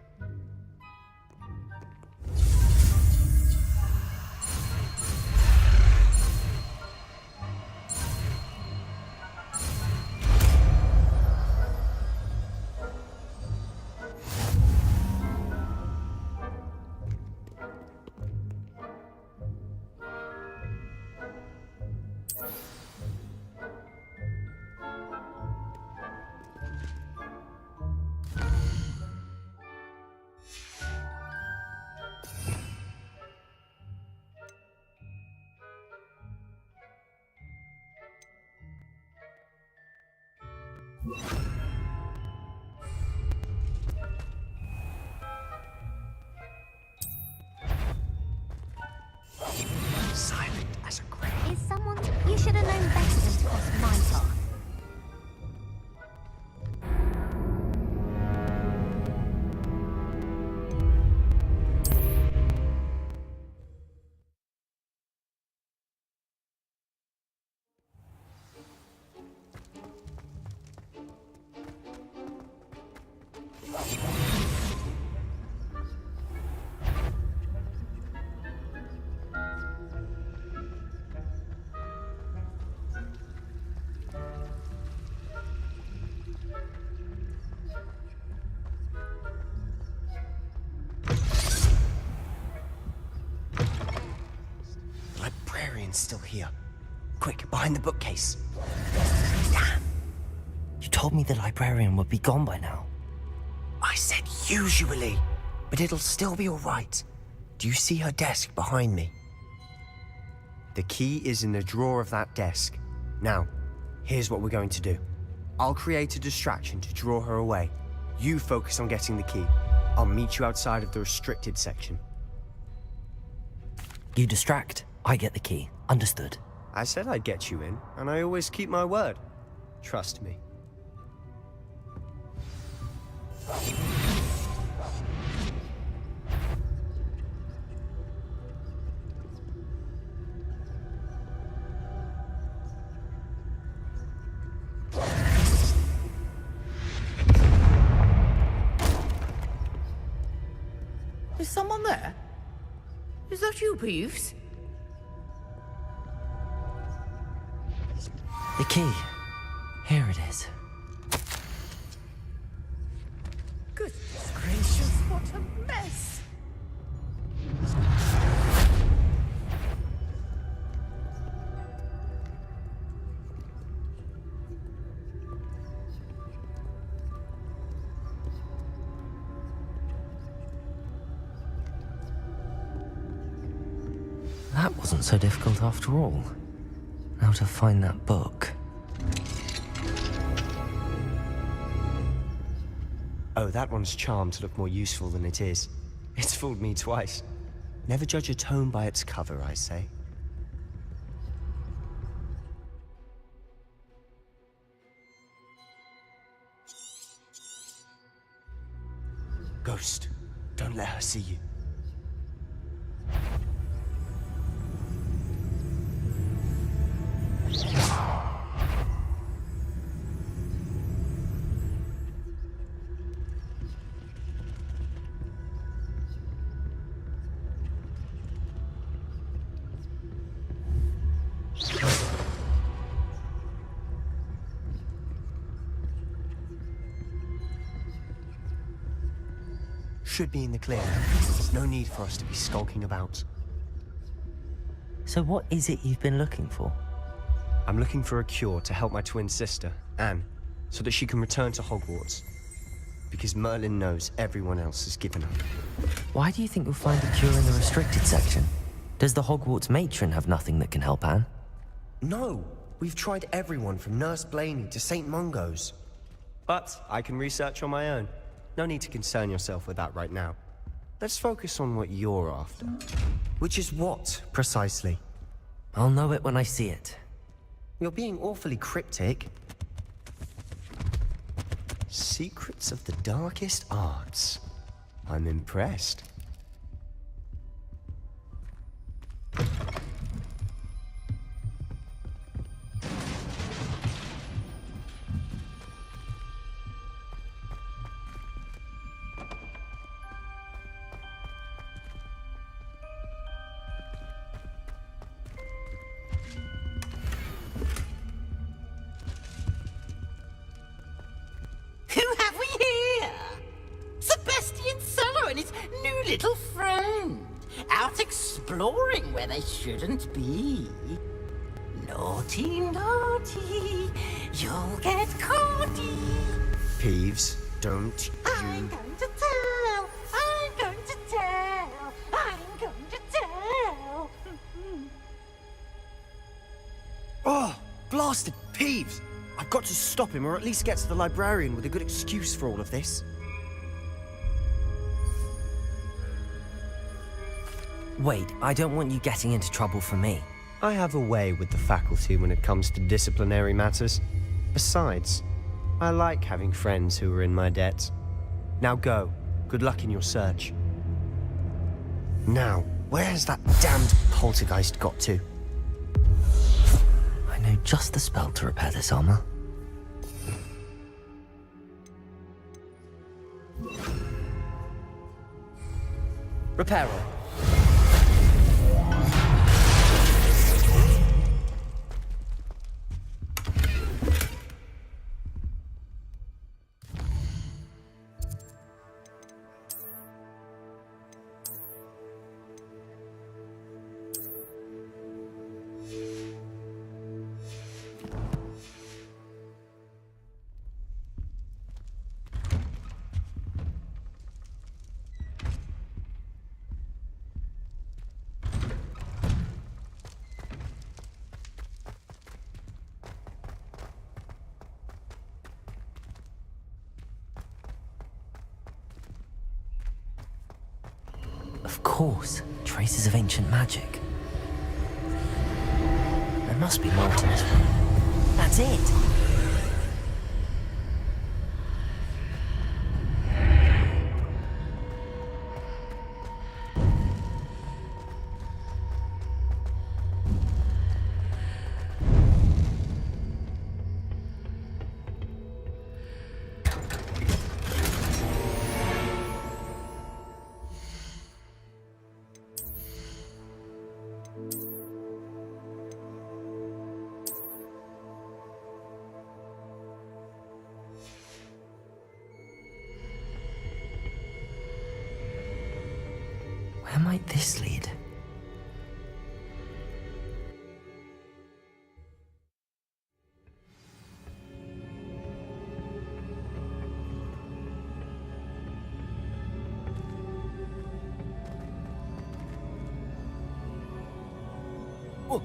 [SPEAKER 14] Silent as a grave. Is someone... You should have known better than to cross my path.
[SPEAKER 17] Still here. Quick, behind the bookcase.
[SPEAKER 1] Damn. You told me the librarian would be gone by now.
[SPEAKER 17] I said usually, but it'll still be all right. Do you see her desk behind me? The key is in the drawer of that desk. Now, here's what we're going to do. I'll create a distraction to draw her away. You focus on getting the key. I'll meet you outside of the restricted section.
[SPEAKER 1] You distract, I get the key. Understood.
[SPEAKER 17] I said I'd get you in, and I always keep my word. Trust me.
[SPEAKER 11] Is someone there? Is that you, Peeves?
[SPEAKER 1] The key. Here it is.
[SPEAKER 11] Goodness gracious.
[SPEAKER 1] that wasn't so difficult after all. Now to find that book.
[SPEAKER 17] Oh, that one's charmed to look more useful than it is. It's fooled me twice. Never judge a tome by its cover, I say. Ghost, don't let her see you. Should be in the clear. There's no need for us to be skulking about.
[SPEAKER 1] So what is it you've been looking for?
[SPEAKER 17] I'm looking for a cure to help my twin sister, Anne, so that she can return to Hogwarts. Because Merlin knows everyone else has given up.
[SPEAKER 1] Why do you think you'll find a cure in the restricted section? Does the Hogwarts matron have nothing that can help Anne?
[SPEAKER 17] No! We've tried everyone from Nurse Blaney to St. Mungo's. But I can research on my own. No need to concern yourself with that right now. Let's focus on what you're after. Which is what, precisely?
[SPEAKER 1] I'll know it when I see it.
[SPEAKER 17] You're being awfully cryptic. Secrets of the darkest arts. I'm impressed.
[SPEAKER 20] Who have we here? Sebastian Cello and his new little friend, out exploring where they shouldn't be. Naughty, naughty, you'll get caughty.
[SPEAKER 17] Peeves, don't
[SPEAKER 20] I'm going to tell, I'm going to tell, I'm going to tell.
[SPEAKER 17] Oh, blasted Peeves! I've got to stop him, or at least get to the librarian with a good excuse for all of this.
[SPEAKER 1] Wait, I don't want you getting into trouble for me.
[SPEAKER 17] I have a way with the faculty when it comes to disciplinary matters. Besides, I like having friends who are in my debt. Now go. Good luck in your search. Now, where's that damned poltergeist got to?
[SPEAKER 1] I know just the spell to repair this armor.
[SPEAKER 17] Reparo.
[SPEAKER 1] Of course, traces of ancient magic. There must be more to this one. That's it! Where might this lead? Not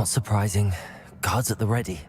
[SPEAKER 1] surprising. Guards at the ready.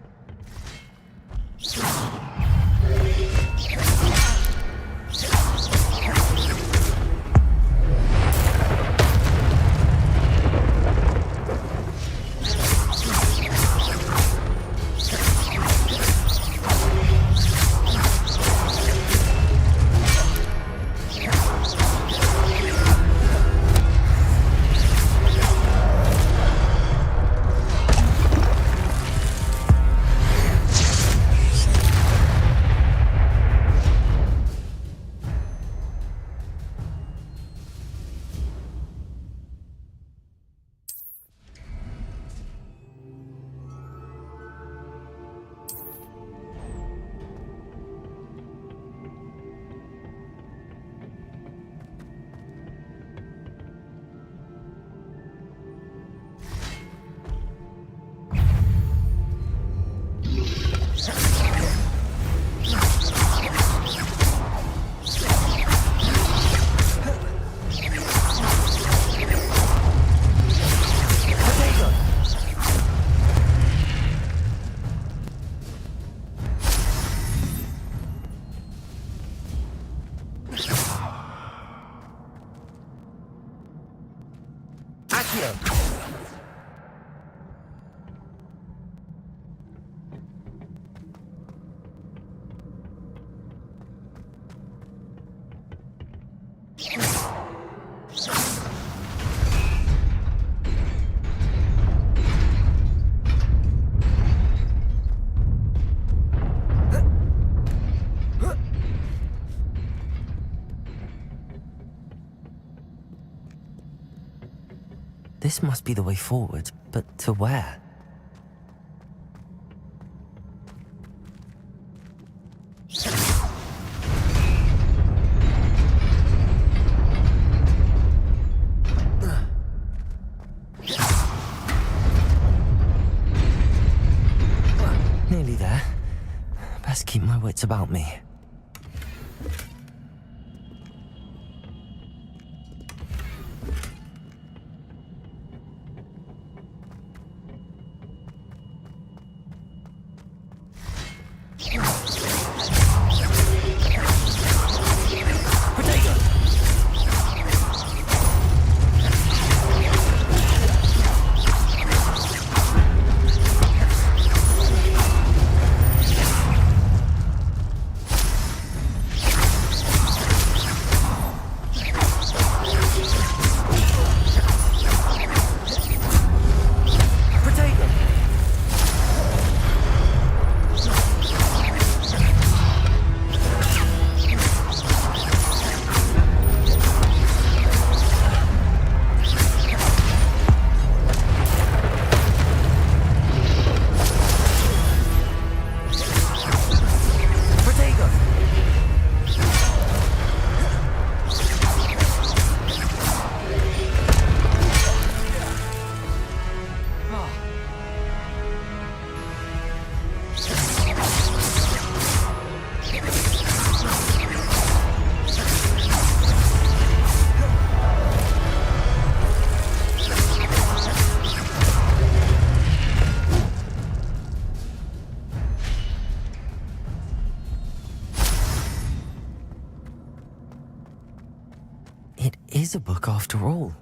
[SPEAKER 1] This must be the way forward, but to where? Nearly there. Best keep my wits about me. It is a book after all.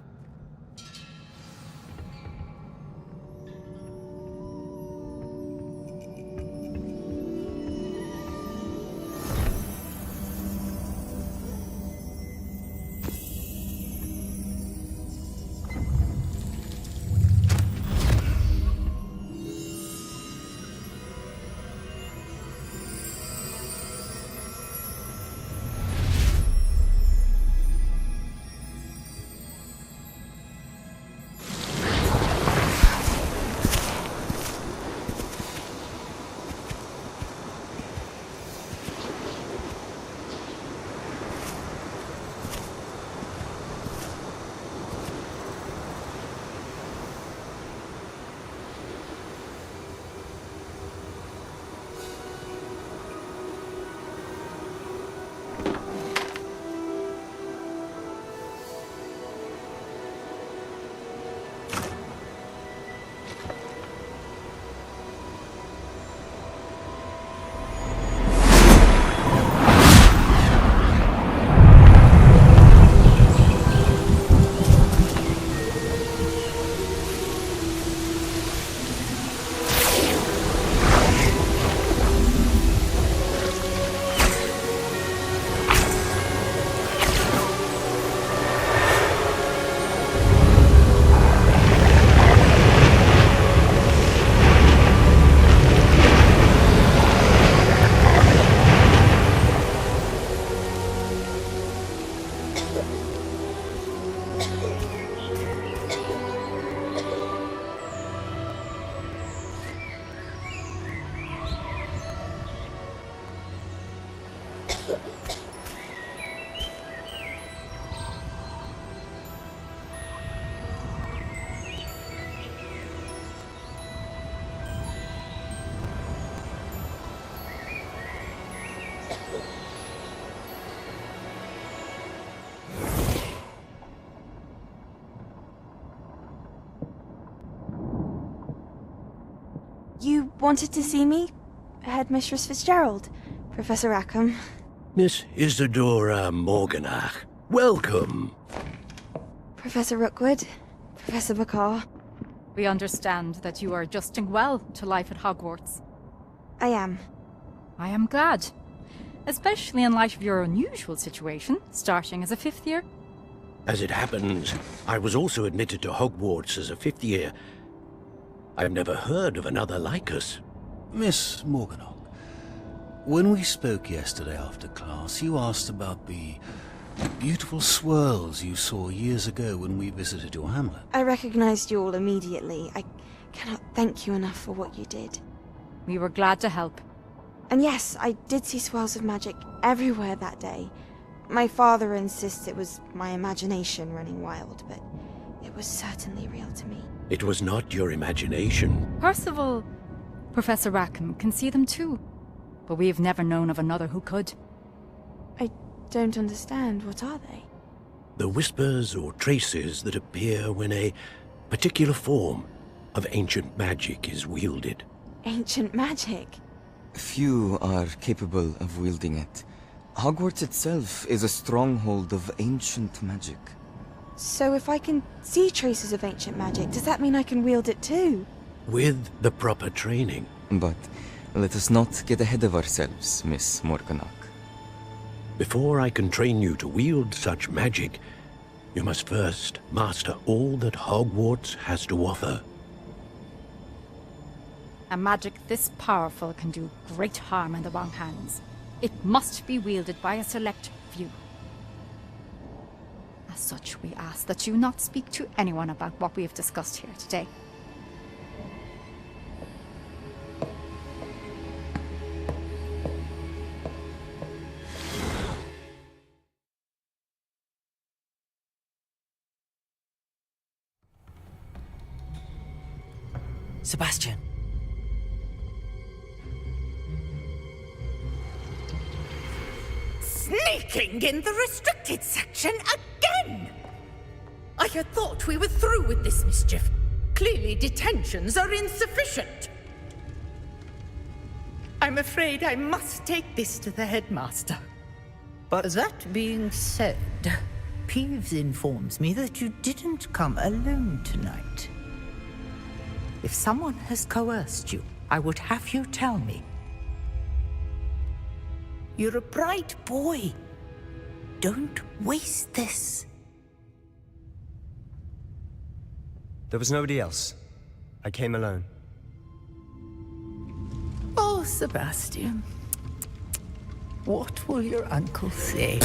[SPEAKER 21] You wanted to see me? Headmistress Fitzgerald? Professor Rackham?
[SPEAKER 3] Miss Isadora Morganach, welcome.
[SPEAKER 21] Professor Rookwood? Professor Bakar?
[SPEAKER 15] We understand that you are adjusting well to life at Hogwarts.
[SPEAKER 21] I am.
[SPEAKER 15] I am glad. Especially in light of your unusual situation, starting as a 5th year.
[SPEAKER 3] As it happens, I was also admitted to Hogwarts as a 5th year. I've never heard of another like us.
[SPEAKER 12] Miss Morganach, when we spoke yesterday after class, you asked about the beautiful swirls you saw years ago when we visited your hamlet.
[SPEAKER 21] I recognized you all immediately. I cannot thank you enough for what you did.
[SPEAKER 15] We were glad to help.
[SPEAKER 21] And yes, I did see swirls of magic everywhere that day. My father insists it was my imagination running wild, but it was certainly real to me.
[SPEAKER 3] It was not your imagination.
[SPEAKER 15] Percival, Professor Rackham can see them too. But we have never known of another who could.
[SPEAKER 21] I don't understand. What are they?
[SPEAKER 3] The whispers or traces that appear when a particular form of ancient magic is wielded.
[SPEAKER 21] Ancient magic?
[SPEAKER 22] Few are capable of wielding it. Hogwarts itself is a stronghold of ancient magic.
[SPEAKER 21] So if I can see traces of ancient magic, does that mean I can wield it too?
[SPEAKER 3] With the proper training.
[SPEAKER 22] But let us not get ahead of ourselves, Miss Morganach.
[SPEAKER 3] Before I can train you to wield such magic, you must first master all that Hogwarts has to offer.
[SPEAKER 15] A magic this powerful can do great harm in the wrong hands. It must be wielded by a select few. As such, we ask that you not speak to anyone about what we have discussed here today.
[SPEAKER 1] Sebastian.
[SPEAKER 23] Sneaking in the restricted section again! I had thought we were through with this mischief. Clearly detentions are insufficient. I'm afraid I must take this to the headmaster.
[SPEAKER 24] But that being said, Peeves informs me that you didn't come alone tonight. If someone has coerced you, I would have you tell me. You're a bright boy. Don't waste this.
[SPEAKER 17] There was nobody else. I came alone.
[SPEAKER 24] Oh, Sebastian. What will your uncle say?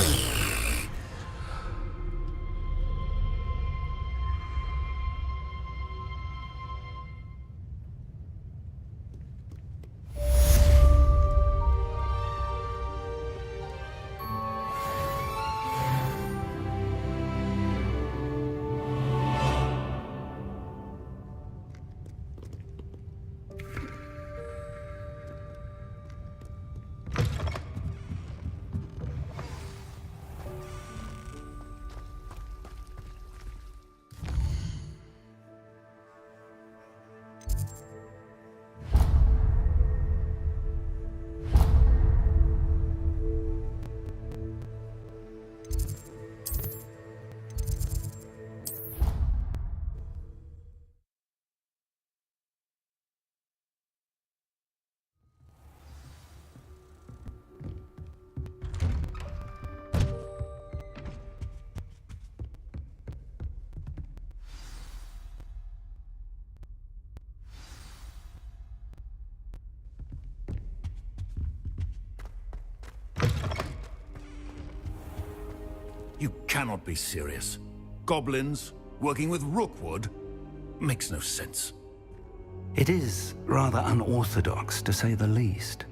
[SPEAKER 12] You cannot be serious. Goblins working with Rookwood makes no sense.
[SPEAKER 2] It is rather unorthodox, to say the least.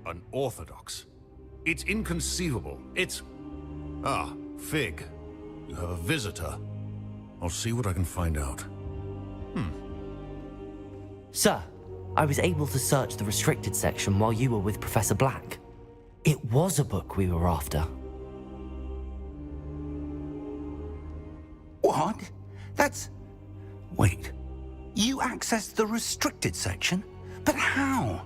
[SPEAKER 12] Unorthodox? It's inconceivable. It's... Ah, Fig. You have a visitor. I'll see what I can find out.
[SPEAKER 1] Sir, I was able to search the restricted section while you were with Professor Black. It was a book we were after.
[SPEAKER 10] What? That's... Wait. You accessed the restricted section? But how?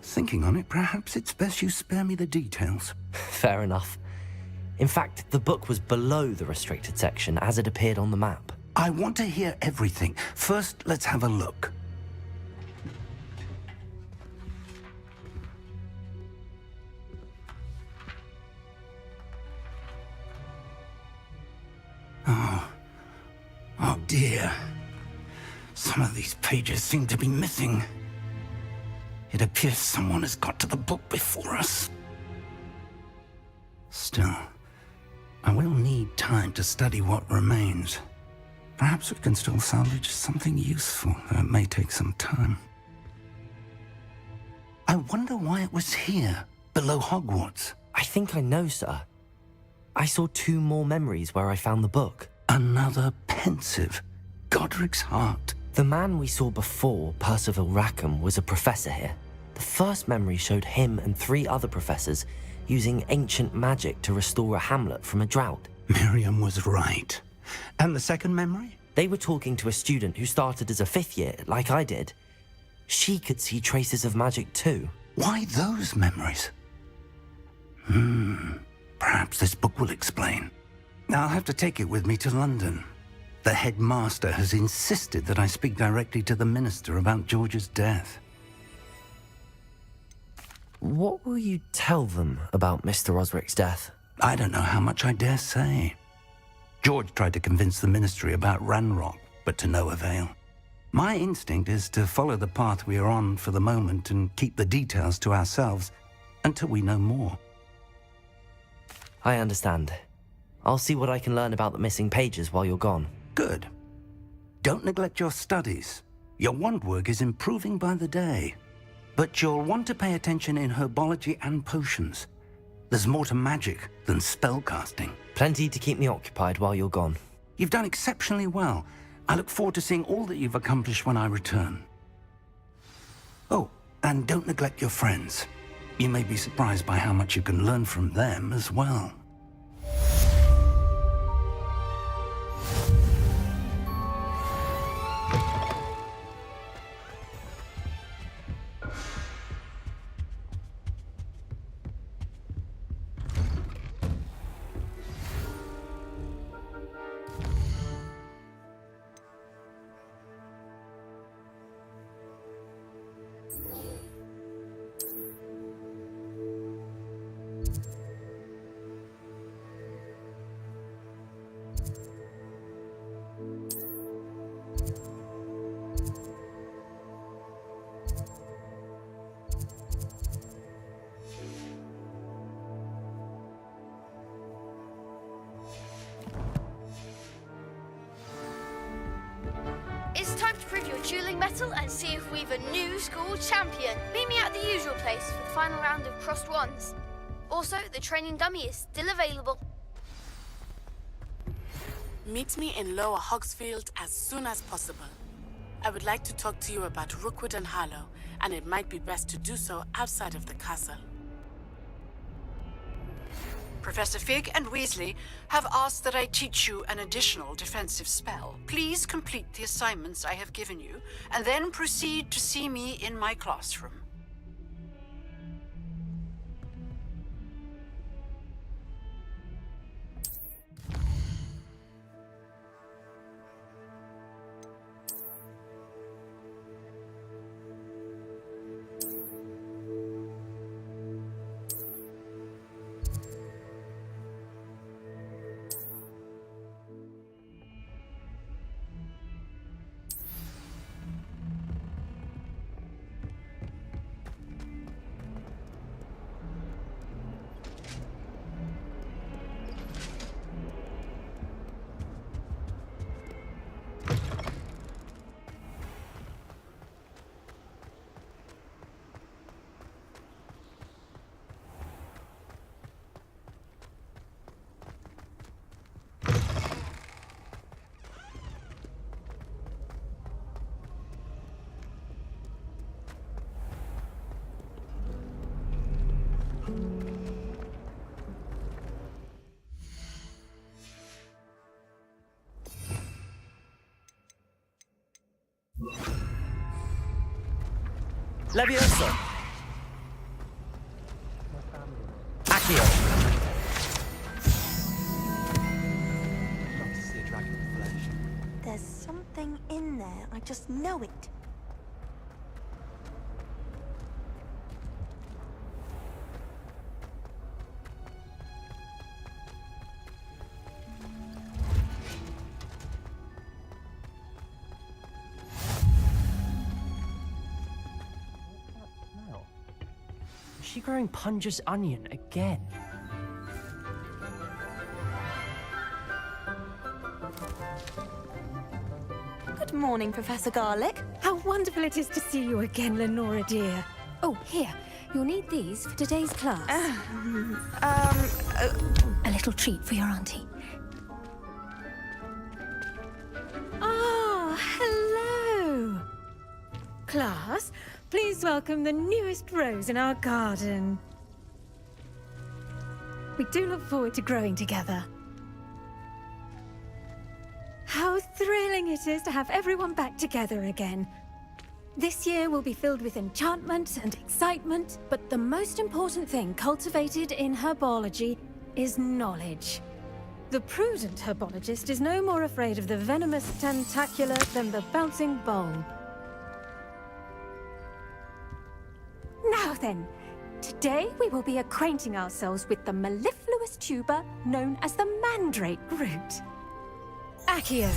[SPEAKER 10] Thinking on it, perhaps it's best you spare me the details.
[SPEAKER 1] Fair enough. In fact, the book was below the restricted section as it appeared on the map.
[SPEAKER 10] I want to hear everything. First, let's have a look. Oh dear. Some of these pages seem to be missing. It appears someone has got to the book before us. Still, I will need time to study what remains. Perhaps we can still salvage something useful, though it may take some time. I wonder why it was here, below Hogwarts.
[SPEAKER 1] I think I know, sir. I saw 2 more memories where I found the book.
[SPEAKER 10] Another pensive. Godric's heart.
[SPEAKER 1] The man we saw before, Percival Rackham, was a professor here. The first memory showed him and 3 other professors using ancient magic to restore a hamlet from a drought.
[SPEAKER 10] Miriam was right. And the second memory?
[SPEAKER 1] They were talking to a student who started as a 5th year, like I did. She could see traces of magic too.
[SPEAKER 10] Why those memories? Perhaps this book will explain. I'll have to take it with me to London. The headmaster has insisted that I speak directly to the minister about George's death.
[SPEAKER 1] What will you tell them about Mr. Osric's death?
[SPEAKER 10] I don't know how much I dare say. George tried to convince the ministry about Ranrock, but to no avail. My instinct is to follow the path we are on for the moment and keep the details to ourselves until we know more.
[SPEAKER 1] I understand. I'll see what I can learn about the missing pages while you're gone.
[SPEAKER 10] Good. Don't neglect your studies. Your wand work is improving by the day. But you'll want to pay attention in herbology and potions. There's more to magic than spellcasting.
[SPEAKER 1] Plenty to keep me occupied while you're gone.
[SPEAKER 10] You've done exceptionally well. I look forward to seeing all that you've accomplished when I return. Oh, and don't neglect your friends. You may be surprised by how much you can learn from them as well.
[SPEAKER 18] It's time to prove your dueling mettle and see if we've a new school champion. Meet me at the usual place for the final round of crossed wands. Also, the training dummy is still available.
[SPEAKER 11] Meet me in Lower Hogsfield as soon as possible. I would like to talk to you about Rookwood and Harlow, and it might be best to do so outside of the castle.
[SPEAKER 16] Professor Fig and Weasley have asked that I teach you an additional defensive spell. Please complete the assignments I have given you, and then proceed to see me in my classroom.
[SPEAKER 1] Levioso. Accio.
[SPEAKER 21] Love to see a dragon in the flesh. There's something in there. I just know it.
[SPEAKER 1] Is she growing Punja's onion again?
[SPEAKER 21] Good morning, Professor Garlic.
[SPEAKER 4] How wonderful it is to see you again, Lenora dear. Oh, here. You'll need these for today's class. A little treat for your auntie. Ah, hello. Class, please welcome the newest rose in our garden. We do look forward to growing together. How thrilling it is to have everyone back together again. This year will be filled with enchantment and excitement, but the most important thing cultivated in herbology is knowledge. The prudent herbologist is no more afraid of the venomous tentacula than the bouncing bulb. Now then, today we will be acquainting ourselves with the mellifluous tuber known as the mandrake root. Accio.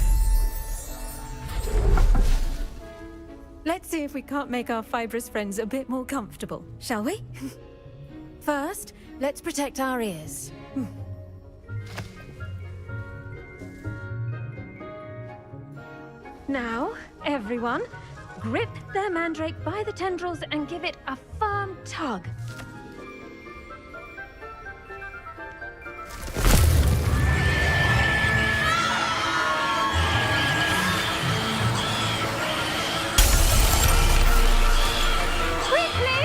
[SPEAKER 4] Let's see if we can't make our fibrous friends a bit more comfortable, shall we? First, let's protect our ears. Now, everyone, grip their mandrake by the tendrils and give it a firm tug.
[SPEAKER 20] Quickly!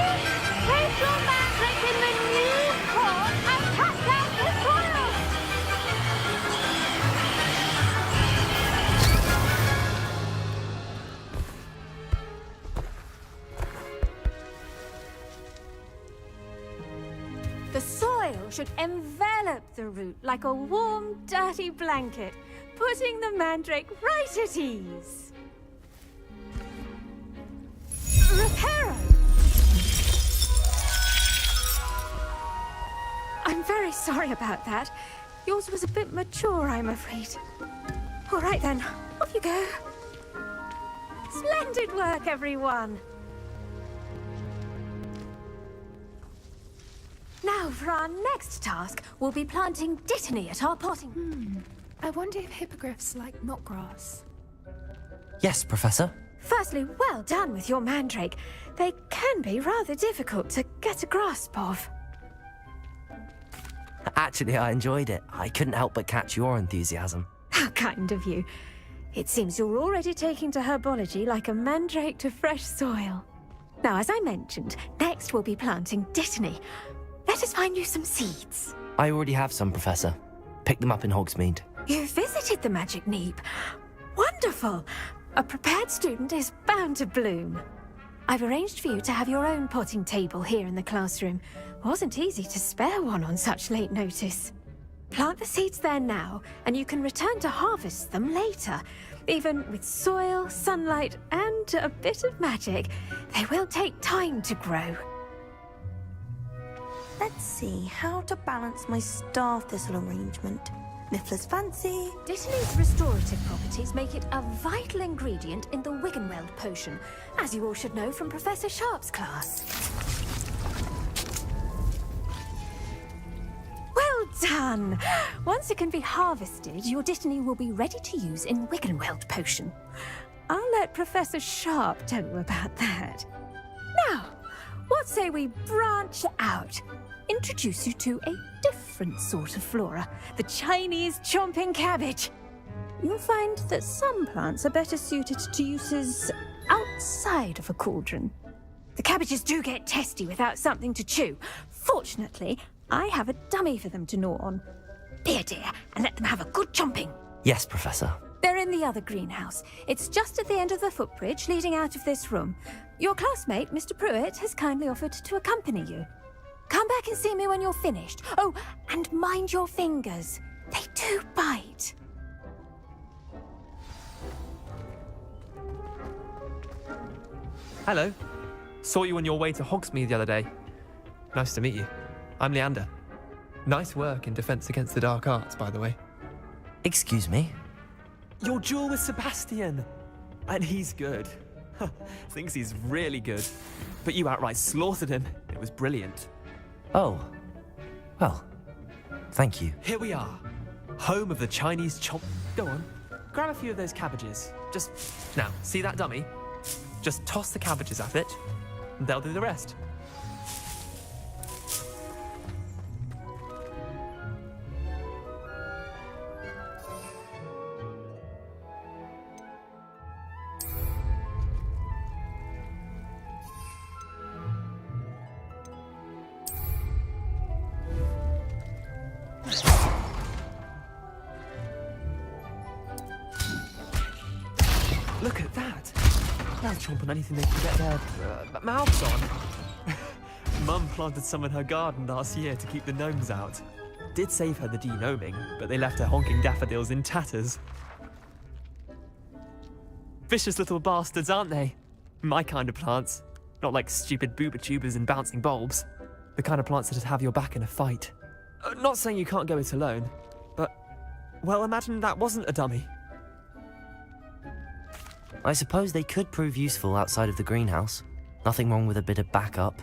[SPEAKER 20] Place your mandrake in the new pot and cut down the soil!
[SPEAKER 4] The soil should envelop the root like a warm, dirty blanket, putting the mandrake right at ease. Reparo! I'm very sorry about that. Yours was a bit mature, I'm afraid. All right then, off you go. Splendid work, everyone. Now, for our next task, we'll be planting dittany at our potting.
[SPEAKER 5] I wonder if hippogriffs like knotgrass.
[SPEAKER 1] Yes, Professor.
[SPEAKER 4] Firstly, well done with your mandrake. They can be rather difficult to get a grasp of.
[SPEAKER 1] Actually, I enjoyed it. I couldn't help but catch your enthusiasm.
[SPEAKER 4] How kind of you. It seems you're already taking to herbology like a mandrake to fresh soil. Now, as I mentioned, next we'll be planting dittany. Let us find you some seeds.
[SPEAKER 1] I already have some, Professor. Picked them up in Hogsmeade.
[SPEAKER 4] You visited the Magic Neep. Wonderful! A prepared student is bound to bloom. I've arranged for you to have your own potting table here in the classroom. Wasn't easy to spare one on such late notice. Plant the seeds there now, and you can return to harvest them later. Even with soil, sunlight, and a bit of magic, they will take time to grow.
[SPEAKER 21] Let's see how to balance my star thistle arrangement. Niffler's fancy.
[SPEAKER 4] Dittany's restorative properties make it a vital ingredient in the Wiggenweld potion, as you all should know from Professor Sharp's class. Well done! Once it can be harvested, your dittany will be ready to use in Wiggenweld potion. I'll let Professor Sharp tell you about that. Now, what say we branch out? Introduce you to a different sort of flora, the Chinese chomping cabbage. You'll find that some plants are better suited to uses outside of a cauldron. The cabbages do get testy without something to chew. Fortunately, I have a dummy for them to gnaw on. Be a dear and let them have a good chomping.
[SPEAKER 1] Yes, Professor.
[SPEAKER 4] They're in the other greenhouse. It's just at the end of the footbridge leading out of this room. Your classmate, Mr. Pruitt, has kindly offered to accompany you. Come back and see me when you're finished. Oh, and mind your fingers. They do bite.
[SPEAKER 6] Hello. Saw you on your way to Hogsmeade the other day. Nice to meet you. I'm Leander. Nice work in Defense Against the Dark Arts, by the way.
[SPEAKER 1] Excuse me?
[SPEAKER 6] Your duel with Sebastian! And he's good. Thinks he's really good. But you outright slaughtered him. It was brilliant.
[SPEAKER 1] Oh. Well, thank you.
[SPEAKER 6] Here we are. Home of the Chinese chomp. Go on. Grab a few of those cabbages. Just... Now, see that dummy? Just toss the cabbages at it, and they'll do the rest. Look at that! They'll chomp on anything they can get their mouths on. Mum planted some in her garden last year to keep the gnomes out. Did save her the de-gnoming, but they left her honking daffodils in tatters. Vicious little bastards, aren't they? My kind of plants. Not like stupid booba tubers and bouncing bulbs. The kind of plants that'd have your back in a fight. Not saying you can't go it alone, but... Well, imagine that wasn't a dummy.
[SPEAKER 1] I suppose they could prove useful outside of the greenhouse. Nothing wrong with a bit of backup,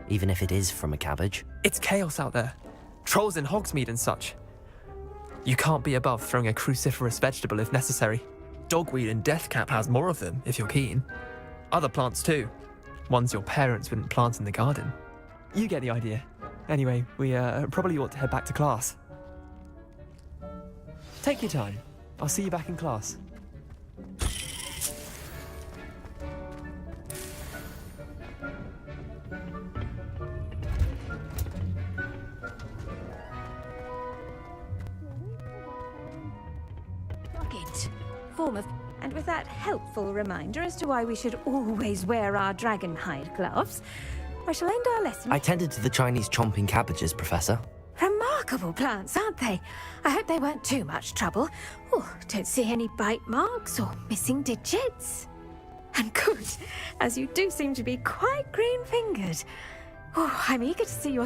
[SPEAKER 1] even if it is from a cabbage.
[SPEAKER 6] It's chaos out there. Trolls in Hogsmeade and such. You can't be above throwing a cruciferous vegetable if necessary. Dogweed and deathcap has more of them, if you're keen. Other plants too. Ones your parents wouldn't plant in the garden. You get the idea. Anyway, we probably ought to head back to class. Take your time. I'll see you back in class.
[SPEAKER 4] Form of, and with that helpful reminder as to why we should always wear our dragon hide gloves, I shall end our lesson.
[SPEAKER 1] I tended to the Chinese chomping cabbages, Professor.
[SPEAKER 4] Remarkable plants, aren't they? I hope they weren't too much trouble. Oh, don't see any bite marks or missing digits. And good, as you do seem to be quite green-fingered. Oh, I'm eager to see your